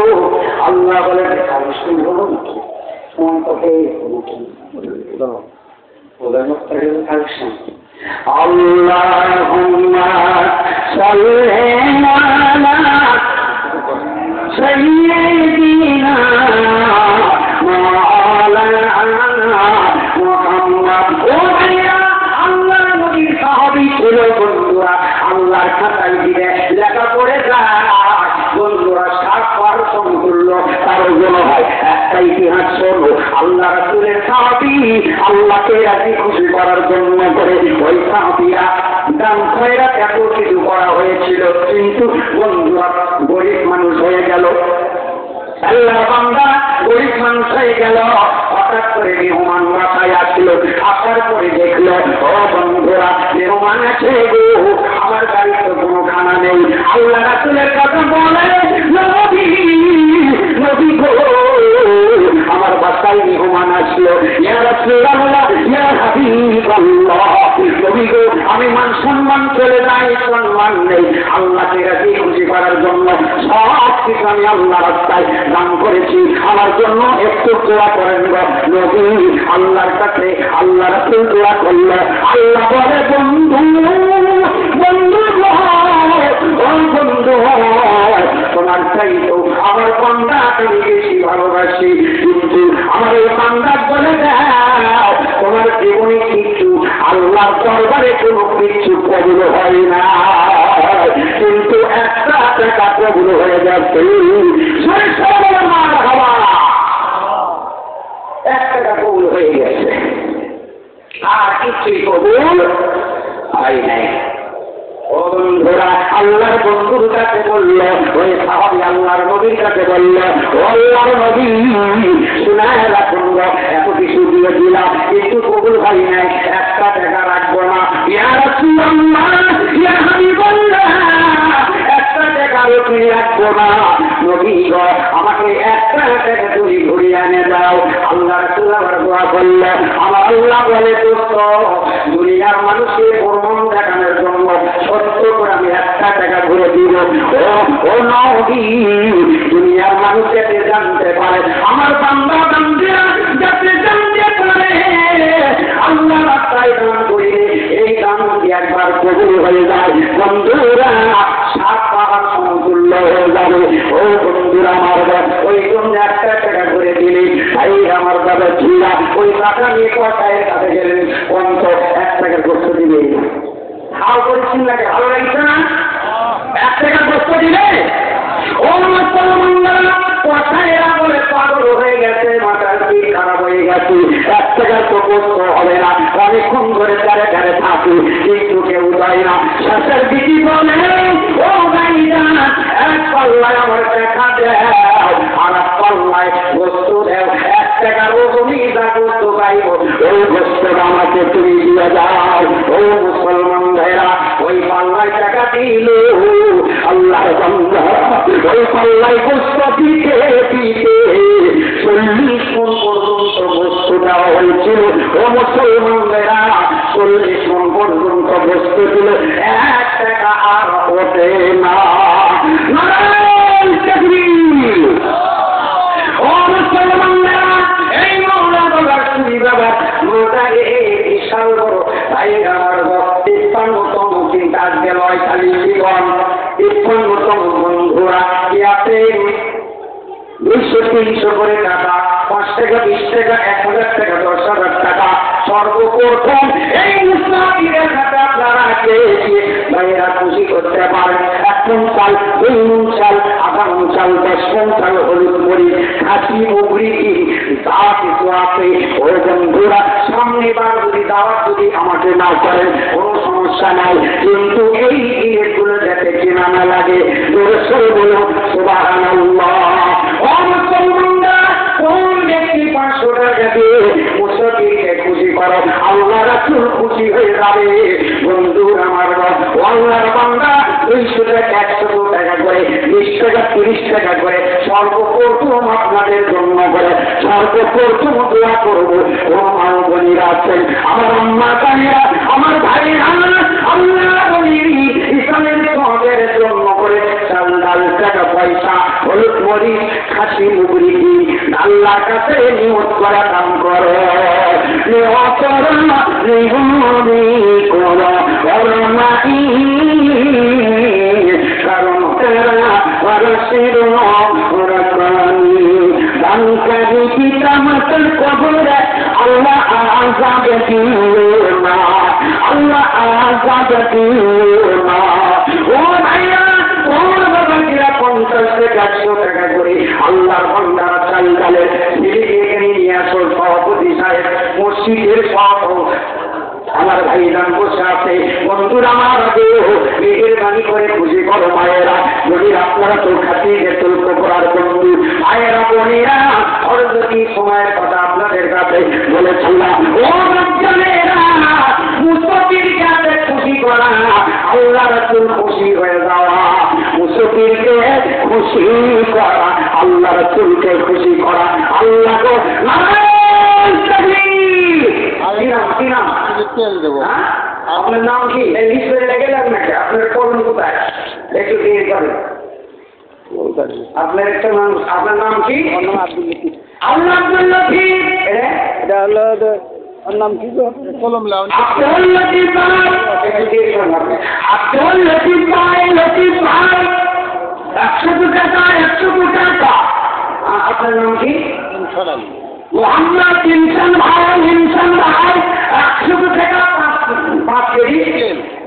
[SPEAKER 1] আল্লাহ বলে আল্লাহুম্মা সাল্লি আলা সাইয়্যিদিনা মাওলানা মুহাম্মদ। ও ভাইয়া, আল্লাহ নবীর সাহাবী ছিল বন্ধুরা, আল্লাহর খাতায় দিলে লেখা পড়ে যায় বন্ধুরা, 7 বার সমতুল্য তার জন্য হয়। একটা ইতিহাস শোনো, আল্লাহ রাসূলের সাহাবী আল্লাহকে রাজি খুশি করার জন্য করে ওই সাহাবীরা দান খয়রাত এত কিছু করা হয়েছিল, কিন্তু বন্ধুরা গরিব মানুষ হয়ে গেল। আল্লাহ বান্দা গরিব মানুষ হয়ে গেল, হঠাৎ করে মেহমান বাসায় আসলো, আসার পরে দেখলো ও বন্ধুরা মেহমান আছে গো, আমার বাড়িতে তো কোনো খানা নেই। আল্লাহ রাসূলের কথা বলে নবী নবী গো আমার বাসায় মেহমান আসলো, ইয়া রাসূলুল্লাহ ইয়া হাবিবাল্লাহ, নবী গো আমি মান সম্মান চলে যাই, সম্মান নেই। আল্লাহকে রাজি খুশি করার জন্য সব কিছু আমি আল্লাহ রাস্তায় দান করেছি, আমার জন্য একটু দোয়া করেন গো নবী। আল্লাহর কাছে আল্লাহ রাসূল দোয়া করলো, আল্লাহ বলে বন্ধু বন্ধু বন্ধু তোমার চাইতো আমার বান্দাকে বেশি ভালোবাসি, কিন্তু আমার এই বান্দা বলে দাও তোমার জীবনে কিছু আল্লাহর দরবারে কোনো কিছু কবুল হয় না, কিন্তু একটা টাকা কবুল হয়ে যাচ্ছে। এক টাকা কবুল হয়ে গেছে, আর কিছুই কবুল হয় নাই। ও বন্ধুরা আল্লাহর বন্ধুর কাছে বলল, ওই সাহাবী আল্লাহর নবীর কাছে বলল, ও আল্লাহর নবী শুনায় রাখুন গো, এত কিছু দিয়ে দিলাম কিন্তু কবুল হয় নাই, একটা টাকা রাখবো না। ইয়া রাসূলুল্লাহ ইয়া হাবিবাল্লাহ একটা টাকা রুটি রাখবো না, নবী গো আমাকে একটা টাকা তুমি ঘুরিয়ে এনে দাও। আল্লাহ রাসূল আবার দোয়া করল, আমার আল্লাহ বলে দোস্ত দুনিয়ার মানুষকে প্রমাণ দেখানোর জন্য সত্য করে আমি একটা টাকা ঘুরে দিব। ও নবী দুনিয়ার মানুষ যাতে জানতে পারে আমার বান্দা বান্দিরা যাতে জানতে পারে আল্লাহ রাস্তায় দান করি, এই দান যদি একবার কবুল হয়ে যায় বন্ধুরা 7 পাহাড় সমতুল্য হয়ে যাবে। ও বন্ধুরা আমার ওই জন্য একটা টাকা করে দিলে তাই আমার দাদা ঝিলা ওই টাকা নিয়ে কটায় কাছে গেলেন, অন্ত 1 টাকার গোস্ত দিবে। হাল করেছেন নাকি ভালো লাগছে না? 1 টাকার গোস্ত দিলে ও মুসলমানরা কথায় এরা বলে পাগল হয়ে গেছে, মাথার কি খারাপ হয়ে গেছে, 1 টাকার তো গোস্ত হবে না, অনেকক্ষণ ধরে চারে চারে থাকি কিন্তু কেউ যায় না। শেষের দিদি বলে ও ভাইজান 1 পাল্লায় আমার দেখা দেও আর 1 পাল্লায় গোস্ত দেও, 1 টাকার ওজনই যা গোস্ত পাইব ওই গোস্তটা আমাকে তুমি দিয়ে যাও। ও মুসলমান ভাইরা ওই পাল্লায় টাকা দিল, আল্লাহর বান্দা ওই পাল্লায় গোস্ত দিতে দিতে 40 মণ পর্যন্ত গোস্ত দেওয়া হয়েছিল। ও মুসলমান ভাইরা 40 মণ পর্যন্ত গোস্ত দিল, 1 টাকা আর ওঠে না। নারায়ণ তাকবীর। ও মুসলমান ভাইরা এই মওলা বাবার সুরি বাবা মোটারে বিশাল বড় তাই আমার 53তম চিন্তা গেল খালি জীবন 53তম বন্ধুরা কি আছে 200-300 করে টাকা, 5 টাকা 20 টাকা 1000 টাকা 10,000 টাকা সর্বপ্রথম এই মুসলিমের হাতে আপনারা খেয়েছে ভাইয়েরা খুশি করতে পারেন। 1 মণ চাল 2 মণ চাল 8 মণ চাল 10 মণ চাল হলুদ মরিচ খাসি মুগরি যা কিছু আছে ও বন্ধুরা সামনে বার যদি দাওয়াত যদি আমাকে না করেন কোনো সমস্যা নাই, কিন্তু এই জিনিসগুলো যাতে কেনা না লাগে জোরে বলো সুবহানাল্লাহ। ও মুসলমানরা কোন ব্যক্তি 500 টাকা দিয়ে মুসলিমকে খুশি করো আল্লাহ রাসূল খুশি হয়ে যাবে। বন্ধুরা আমার আল্লাহর বান্দা 200 টাকা 100 টাকা করে 20 টাকা 30 টাকা করে সর্বপ্রথম আপনাদের জন্য করে সর্বপ্রথম দোয়া করব। ও মা বোনেরা আছেন আমার আম্মা তাইরা আমার ভাইরা আল্লাহ বলির ইসলামের সমাজের জন্য করে চাল ডাল টাকা পয়সা হলুদ মরিচ খাসি মুগরি আল্লাহর কাছে নিয়ত করা কাম করো নিয়ত করো করো করোনাই কারণ তেরা বরসির রাকানি দানকারী পিতা মাতার কবরে আল্লাহ আযাব দিও না, আল্লাহ আযাব দিও না। ও ভাইয়া ও বাবাজিরা 50 টাকা 100 টাকা করে আল্লাহর বান্দারা চাল ডালের নিয়ে আসো মসজিদের পথ আমার ভাই গান বসে আছে বন্ধুরা আমার মেয়ের বাণী করে খুশি করো মায়েরা যদি আপনারা তো খাতিয়ে তল্প করার বন্ধু মায়েরা বোনেরা অর্ধকি সময়ের কথা আপনাদের কাছে বলেছিলাম ও বাচ্চামেয়েরা মুস্তফির কাছে খুশি করা আল্লাহ রাসূল খুশি হয়ে যাওয়া মুস্তফিরকে খুশি করা আল্লাহ রাসূলকে খুশি করা আল্লাহ গো আপনার নাম কি লিস্টে লেগে যাবে নাকি আপনার করুন কোথায় একটু দিয়ে করেন আপনার একটা নাম আপনার নাম কি আল্লাহ আব্দুল লতিফ এটা হলো ওর নাম কি কলম লাও আব্দুল লতিফ ভাই একটু দিয়ে করেন আব্দুল লতিফ ভাই 100 টাকা আপনার নাম কি মোহাম্মদ ইনসান ভাই 100 টাকা 5 কেজি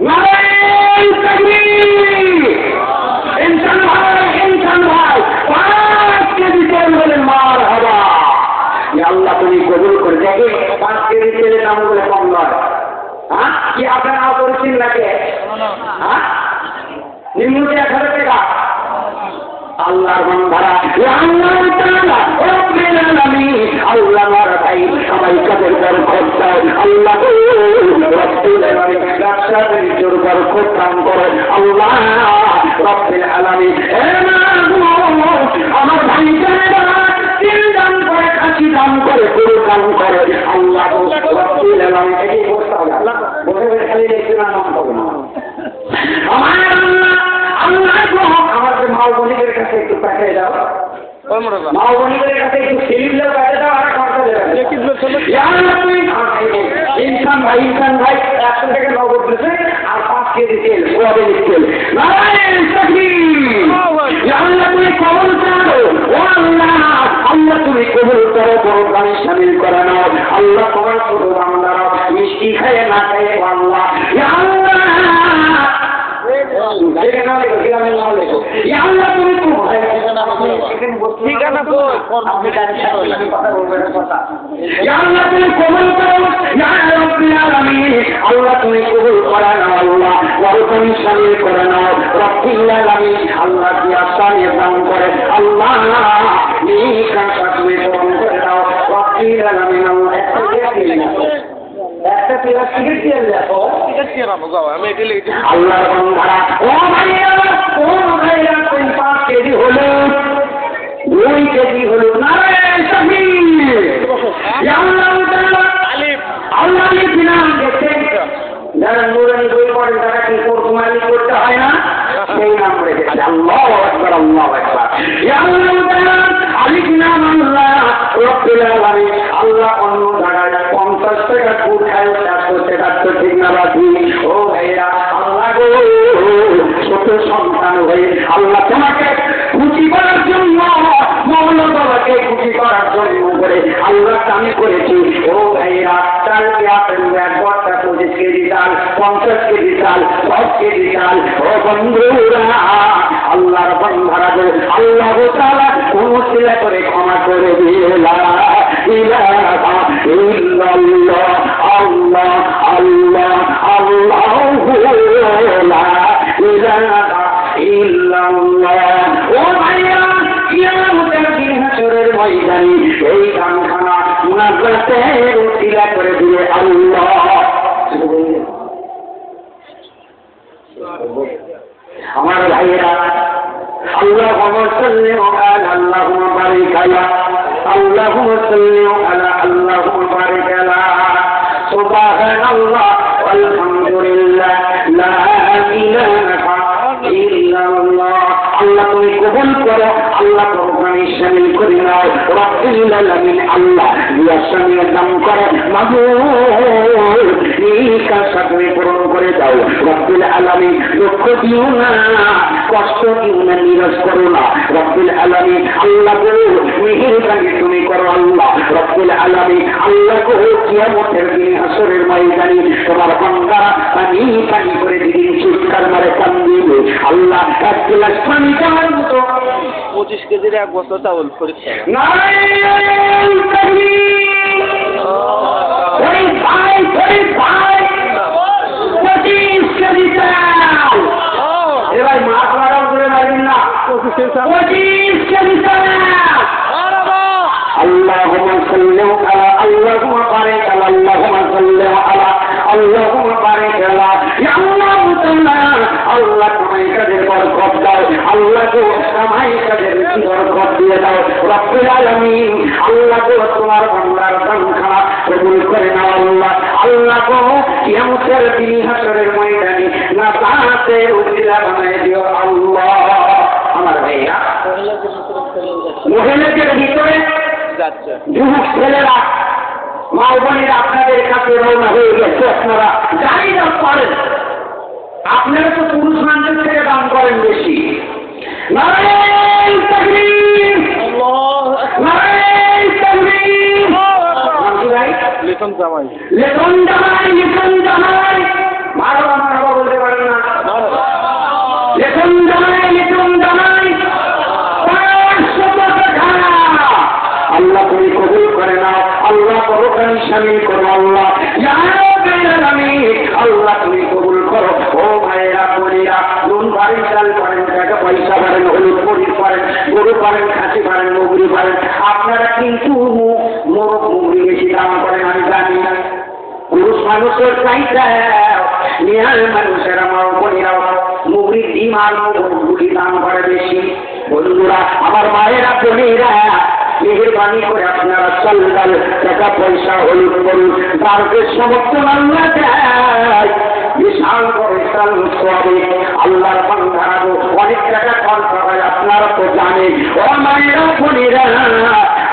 [SPEAKER 1] নারায়ণ তাকবীর ইনসান ভাই 5 কেজি তেল বলেন মারহাবা ইয়া আল্লাহ তুমি কবুল করে দেখে 5 কেজি তেলের দাম বলে কম নয় হ্যাঁ কি আপনারা করেছেন নাকি হ্যাঁ নিম্ন 1000 টাকা আল্লাহর বান্দারা আল্লাহ তাআলা রব্বুল আলামিন আল্লাহ মার ভাই সবাই কাদের বরকত দাও আল্লাহ রব্বুল আলামিন রাসূলের জোর বরকত দান করে আল্লাহ রব্বুল আলামিন আমার ভাই জানেরা তিল দান করে খাসি দান করে গরু দান করে আল্লাহ রব্বুল আলামিন এই বলতে হবে আল্লাহ বলে খালি একটু নাম হবে না আমার আল্লাহ আমাদের মা বোনদের কাছে একটু পাঠিয়ে দাও মা বোনদের কাছে একটু সিলিপ দাও পাঠিয়ে দাও আর খরচা দেবে ইনসান ভাই 100 টাকা নগদ দিচ্ছে আর 5 কেজি তেল সোয়াবিন তেল নারায়ণ তাকবীর আল্লাহ তুমি কবুল করো ও আল্লাহ তুমি কবুল করো বড় দানে শামিল করে নাও আল্লাহ তোমার শুধু বান্দারা মিষ্টি খায় না খায় আল্লাহ আল্লাহ তুমি ঠিকানা কবুল করো আল্লাহ তুমি কবুল করে নাও আল্লাহ ওয়ারকম শামিল করে নাও রব্বুল আলামিন আল্লাহ কি আসানি দান করে আল্লাহ এই কাজটা তুমি পূরণ করে দাও রব্বুল আলামিন আল্লাহ একটা পেলা টিকিট দিয়ে দেখো টিকিট দিয়ে রাখো গাও আমি এটা লিখে আল্লাহর বান্দারা ও ভাইয়া 5 কেজি হলো 2 কেজি হলো নারায়ণ তাকবীর ইয়া আল্লাহ তাআলা আল্লাহ বিনা দেখেন যারা নুরানি বই পড়েন তারা কি কোরবানি করতে হয় না সেই নাম রেখেছে আল্লাহু আকবার ইয়া আল্লাহ তাআলা আলিফ নাম আল্লাহ রব্বুল আলামিন আল্লাহ অন্য জায়গায় 50 টাকা কুট খায় 100 টাকা তো ঠিক না বাকি ও ভাইরা আল্লাহ গো ছোট সন্তান হয়ে আল্লাহ তোমাকে খুশি করার জন্য মওলা বাবাকে খুশি করার জন্য করে আল্লাহ আমি করেছি ও ভাইরা চাল কি আপেল এক বস্তা 25 কেজি চাল 50 কেজি চাল 10 কেজি চাল ও বন্ধুরা আল্লাহর বান্দারা গো আল্লাহ তাআলা কোন ছিলা করে ক্ষমা করে দিয়ে লা ইলাহা ইল্লাল্লাহ আল্লাহ আল্লাহ আল্লাহু লা ইলাহা ইল্লাল্লাহ ও ভাইয়া কিয়ামতের দিন হাসরের ময়দানে এই গানখানা মুনাজাতের উসিলা করে দিয়ে আল্লাহ আমার ভাইয়েরা আল্লাহুম্মা সাল্লি আলা আল্লাহুম্মা বারিক আলা আল্লাহুম্মা সাল্লি আলা আল্লাহুম্মা বারিক আলা সুবহানাল্লাহ আলহামদুলিল্লাহ লা ইলাহা ইল্লাল্লাহ আল্লাহ তুমি কবুল করো আল্লাহ প্রভুকে শামিল করে নাও রব্বুল আলামিন আল্লাহ দিয়া শামিল নাম করে মাবুদ এই কাজটা তুমি পূরণ করে দাও রব্বুল আলামিন দুঃখ দিও না কষ্ট দিও না নিরাশ করো না রব্বুল আলামিন আল্লাহ গো মেহেরবানি তুমি করো আল্লাহ রব্বুল আলামিন আল্লাহ গো কিয়ামতের দিন হাসরের ময়দানে তোমার বান্দা পানি পানি করে দিন চিৎকার মারে কান্দিবে আল্লাহ এক গ্লাস পানি খাওয়ার মতো
[SPEAKER 3] 25 কেজির এক বস্তা চাউল পরীক্ষা
[SPEAKER 1] নারায়ণ তাকবীর শরীফ ভাই 25 কেজি চাল। এ ভাই মাছ লাগাও করে মারবেন না, 25 কেজি চাল। اللهم صل على اللهم بارك على اللهم صل على اللهم بارك على يا الله تعالى আল্লাহ তোমায় কাদের বরকত দাও, আল্লাহ গো তোমায় কাদের বরকত দিয়ে দাও রব্বুল আলামিন। আল্লাহ গো তোমার বান্দার দান খানা কবুল করে নাও আল্লাহ। আল্লাহ গো কিয়ামতের দিন হাসরের ময়দানে নাজাতের উসিলা বানায় দিও আল্লাহ। আমার ভাইয়া মহিলাদের ভিতরে যুবক ছেলেরা মা বোনেরা আপনাদের কাছে রওনা হয়ে গেছে। আপনারা যাই না পারেন, আপনারা তো পুরুষ মানুষের থেকে দান করেন বেশি। নারায়ে তাকবীর, নারায়ে তাকবীর।
[SPEAKER 2] লিটন জামাই
[SPEAKER 1] লেটন জামাই, লেটন জামাই মারো মারো বলতে পারেন না। লেটন জামাই, লেটন জামাই 500 টাকা। আল্লাহ তুমি কবুল করে নাও আল্লাহ, পরকালে শামিল করো আল্লাহ। ইয়া রাব্বুল আলামিন আল্লাহ তুমি কবুল করো। ও ভাইরা বোনেরা, নুন পারেন, চাল পারেন, টাকা পয়সা পারেন, হলুদ মরিচ পারেন, গরু পারেন, খাসি পারেন, মুগরি পারেন। আপনারা কিন্তু মোরগ মুগরি বেশি দাম করেন আমি জানি না। পুরুষ মানুষের চাইতে নিহার মানুষেরা মা বোনেরা মুগরি ডিম আর মুরগি দাম করে বেশি। বন্ধুরা আমার মায়েরা বোনেরা, মেহরবানি করে আপনারা চল ডাল টাকা পয়সা হলুদ করুন, তারকে সমর্থন আল্লাহ দেয়। বিশাল বড় বিশাল হবে আল্লাহর বান্দারা অনেক টাকা খরচ হয় আপনারা তো জানেন। ও মায়েরা বোনেরা,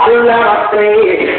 [SPEAKER 1] আল্লাহ রাস্তে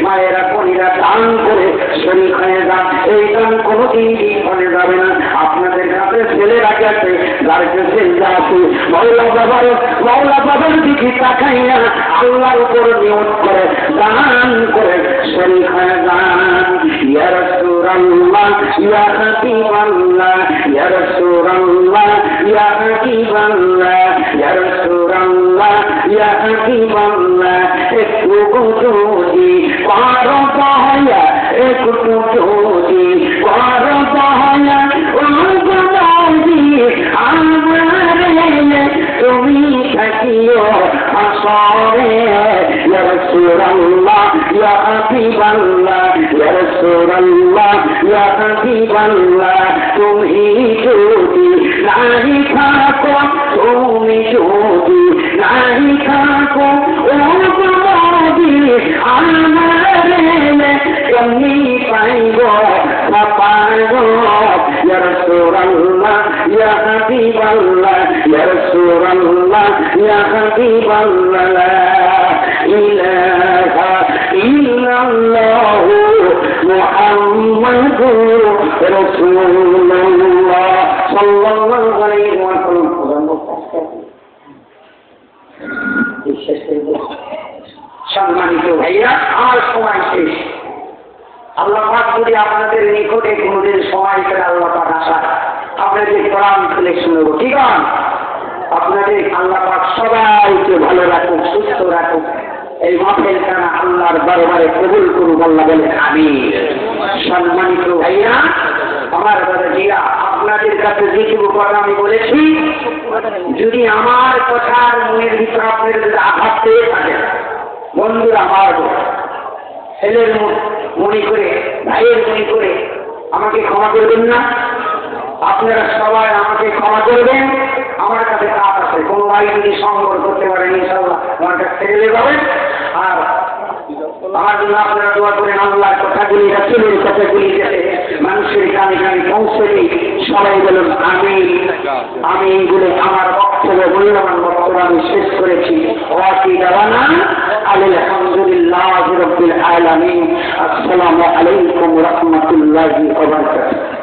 [SPEAKER 1] মায়েরা বোনেরা দান করে শরীর হয়ে যান। এই দান কোনোদিন ফলে যাবে না। আপনাদের কাছে ছেলেরা গেছে, যার কাছে আছে মৌলা বাবার দিকে তাকাইয়া আল্লাহর উপর নিয়ত করে দান করে শরীর হয়ে যান। ইয়া রাসূলুল্লাহ ইয়া হাবিবাল্লাহ, ইয়া রাসূলুল্লাহ ইয়া হাবিবাল্লাহ, ইয়া রাসূলুল্লাহ ইয়া হাবিবাল্লাহ। একটু যদি পারো পায়া, একটু যদি পারো পায়া, ও গদি আমারে তুমি থাকিও আসরে। ইয়া রাসূলুল্লাহ ইয়া হাবিবাল্লাহ, ইয়া রাসূলুল্লাহ ইয়া হাবিবাল্লাহ। তুমি যদি নাই থাকো, তুমি যদি নাই থাকো, ও গদি আমারে তুমি পাইব না পাইব। ইয়া রাসূলুল্লাহ ইয়া হাবিবাল্লাহ, ইয়া রাসূলুল্লাহ ইয়া হাবিবাল্লাহ। লা ইলাহা ইল্লাল্লাহ মুহাম্মাদুর রাসূলুল্লাহ সাল্লাল্লাহু আলাইহি ওয়াসাল্লাম। সম্মানিত ভাইয়া, আমার সময় শেষ। আল্লাহ পাক যদি আপনাদের নিকটে কোনদিন সময় করে আল্লাহ পাক আসা আপনাদের কোরআন খুলে শুনব, ঠিক আছে? আপনাদের আল্লাহ পাক সবাইকে ভালো রাখুক, সুস্থ রাখুক। এই মাহফিলখানা আল্লাহর দরবারে কবুল করুক, আল্লাহ বলে আমিন। সম্মানিত ভাইয়া, আমার দাদাজিরা, আপনাদের কাছে যেটুকু কথা আমি বলেছি, যদি আমার কথার মনের ভিতরে আপনাদের যদি আঘাত পেয়ে থাকেন, বন্ধুরা আমার ছেলের মনে করে, ভাইয়ের মনে করে আমাকে ক্ষমা করবেন না। আপনারা সবাই আমাকে ক্ষমা করবেন। আমার কাছে কাজ আছে, কোনো ভাই যদি সংগ্রহ করতে পারেন ইনশাআল্লাহ আমার কাছে ছেড়ে যাবেন। আর আমার জন্য আপনারা দোয়া করেন, আল্লাহর কথাগুলি, রাসূলের কথাগুলি যাতে মানুষের কানে কানে পৌঁছে দিই। সবাই বলুন আমিন। আমি এইগুলো আমার বক্তব্য, মূল্যবান বক্তব্য আমি শেষ করেছি। ওয়াকি দাওয়ানা আলহামদুলিল্লাহি রাব্বিল আলামিন। আসসালামু আলাইকুম ওয়া রাহমাতুল্লাহি ওয়া বারাকাতুহু।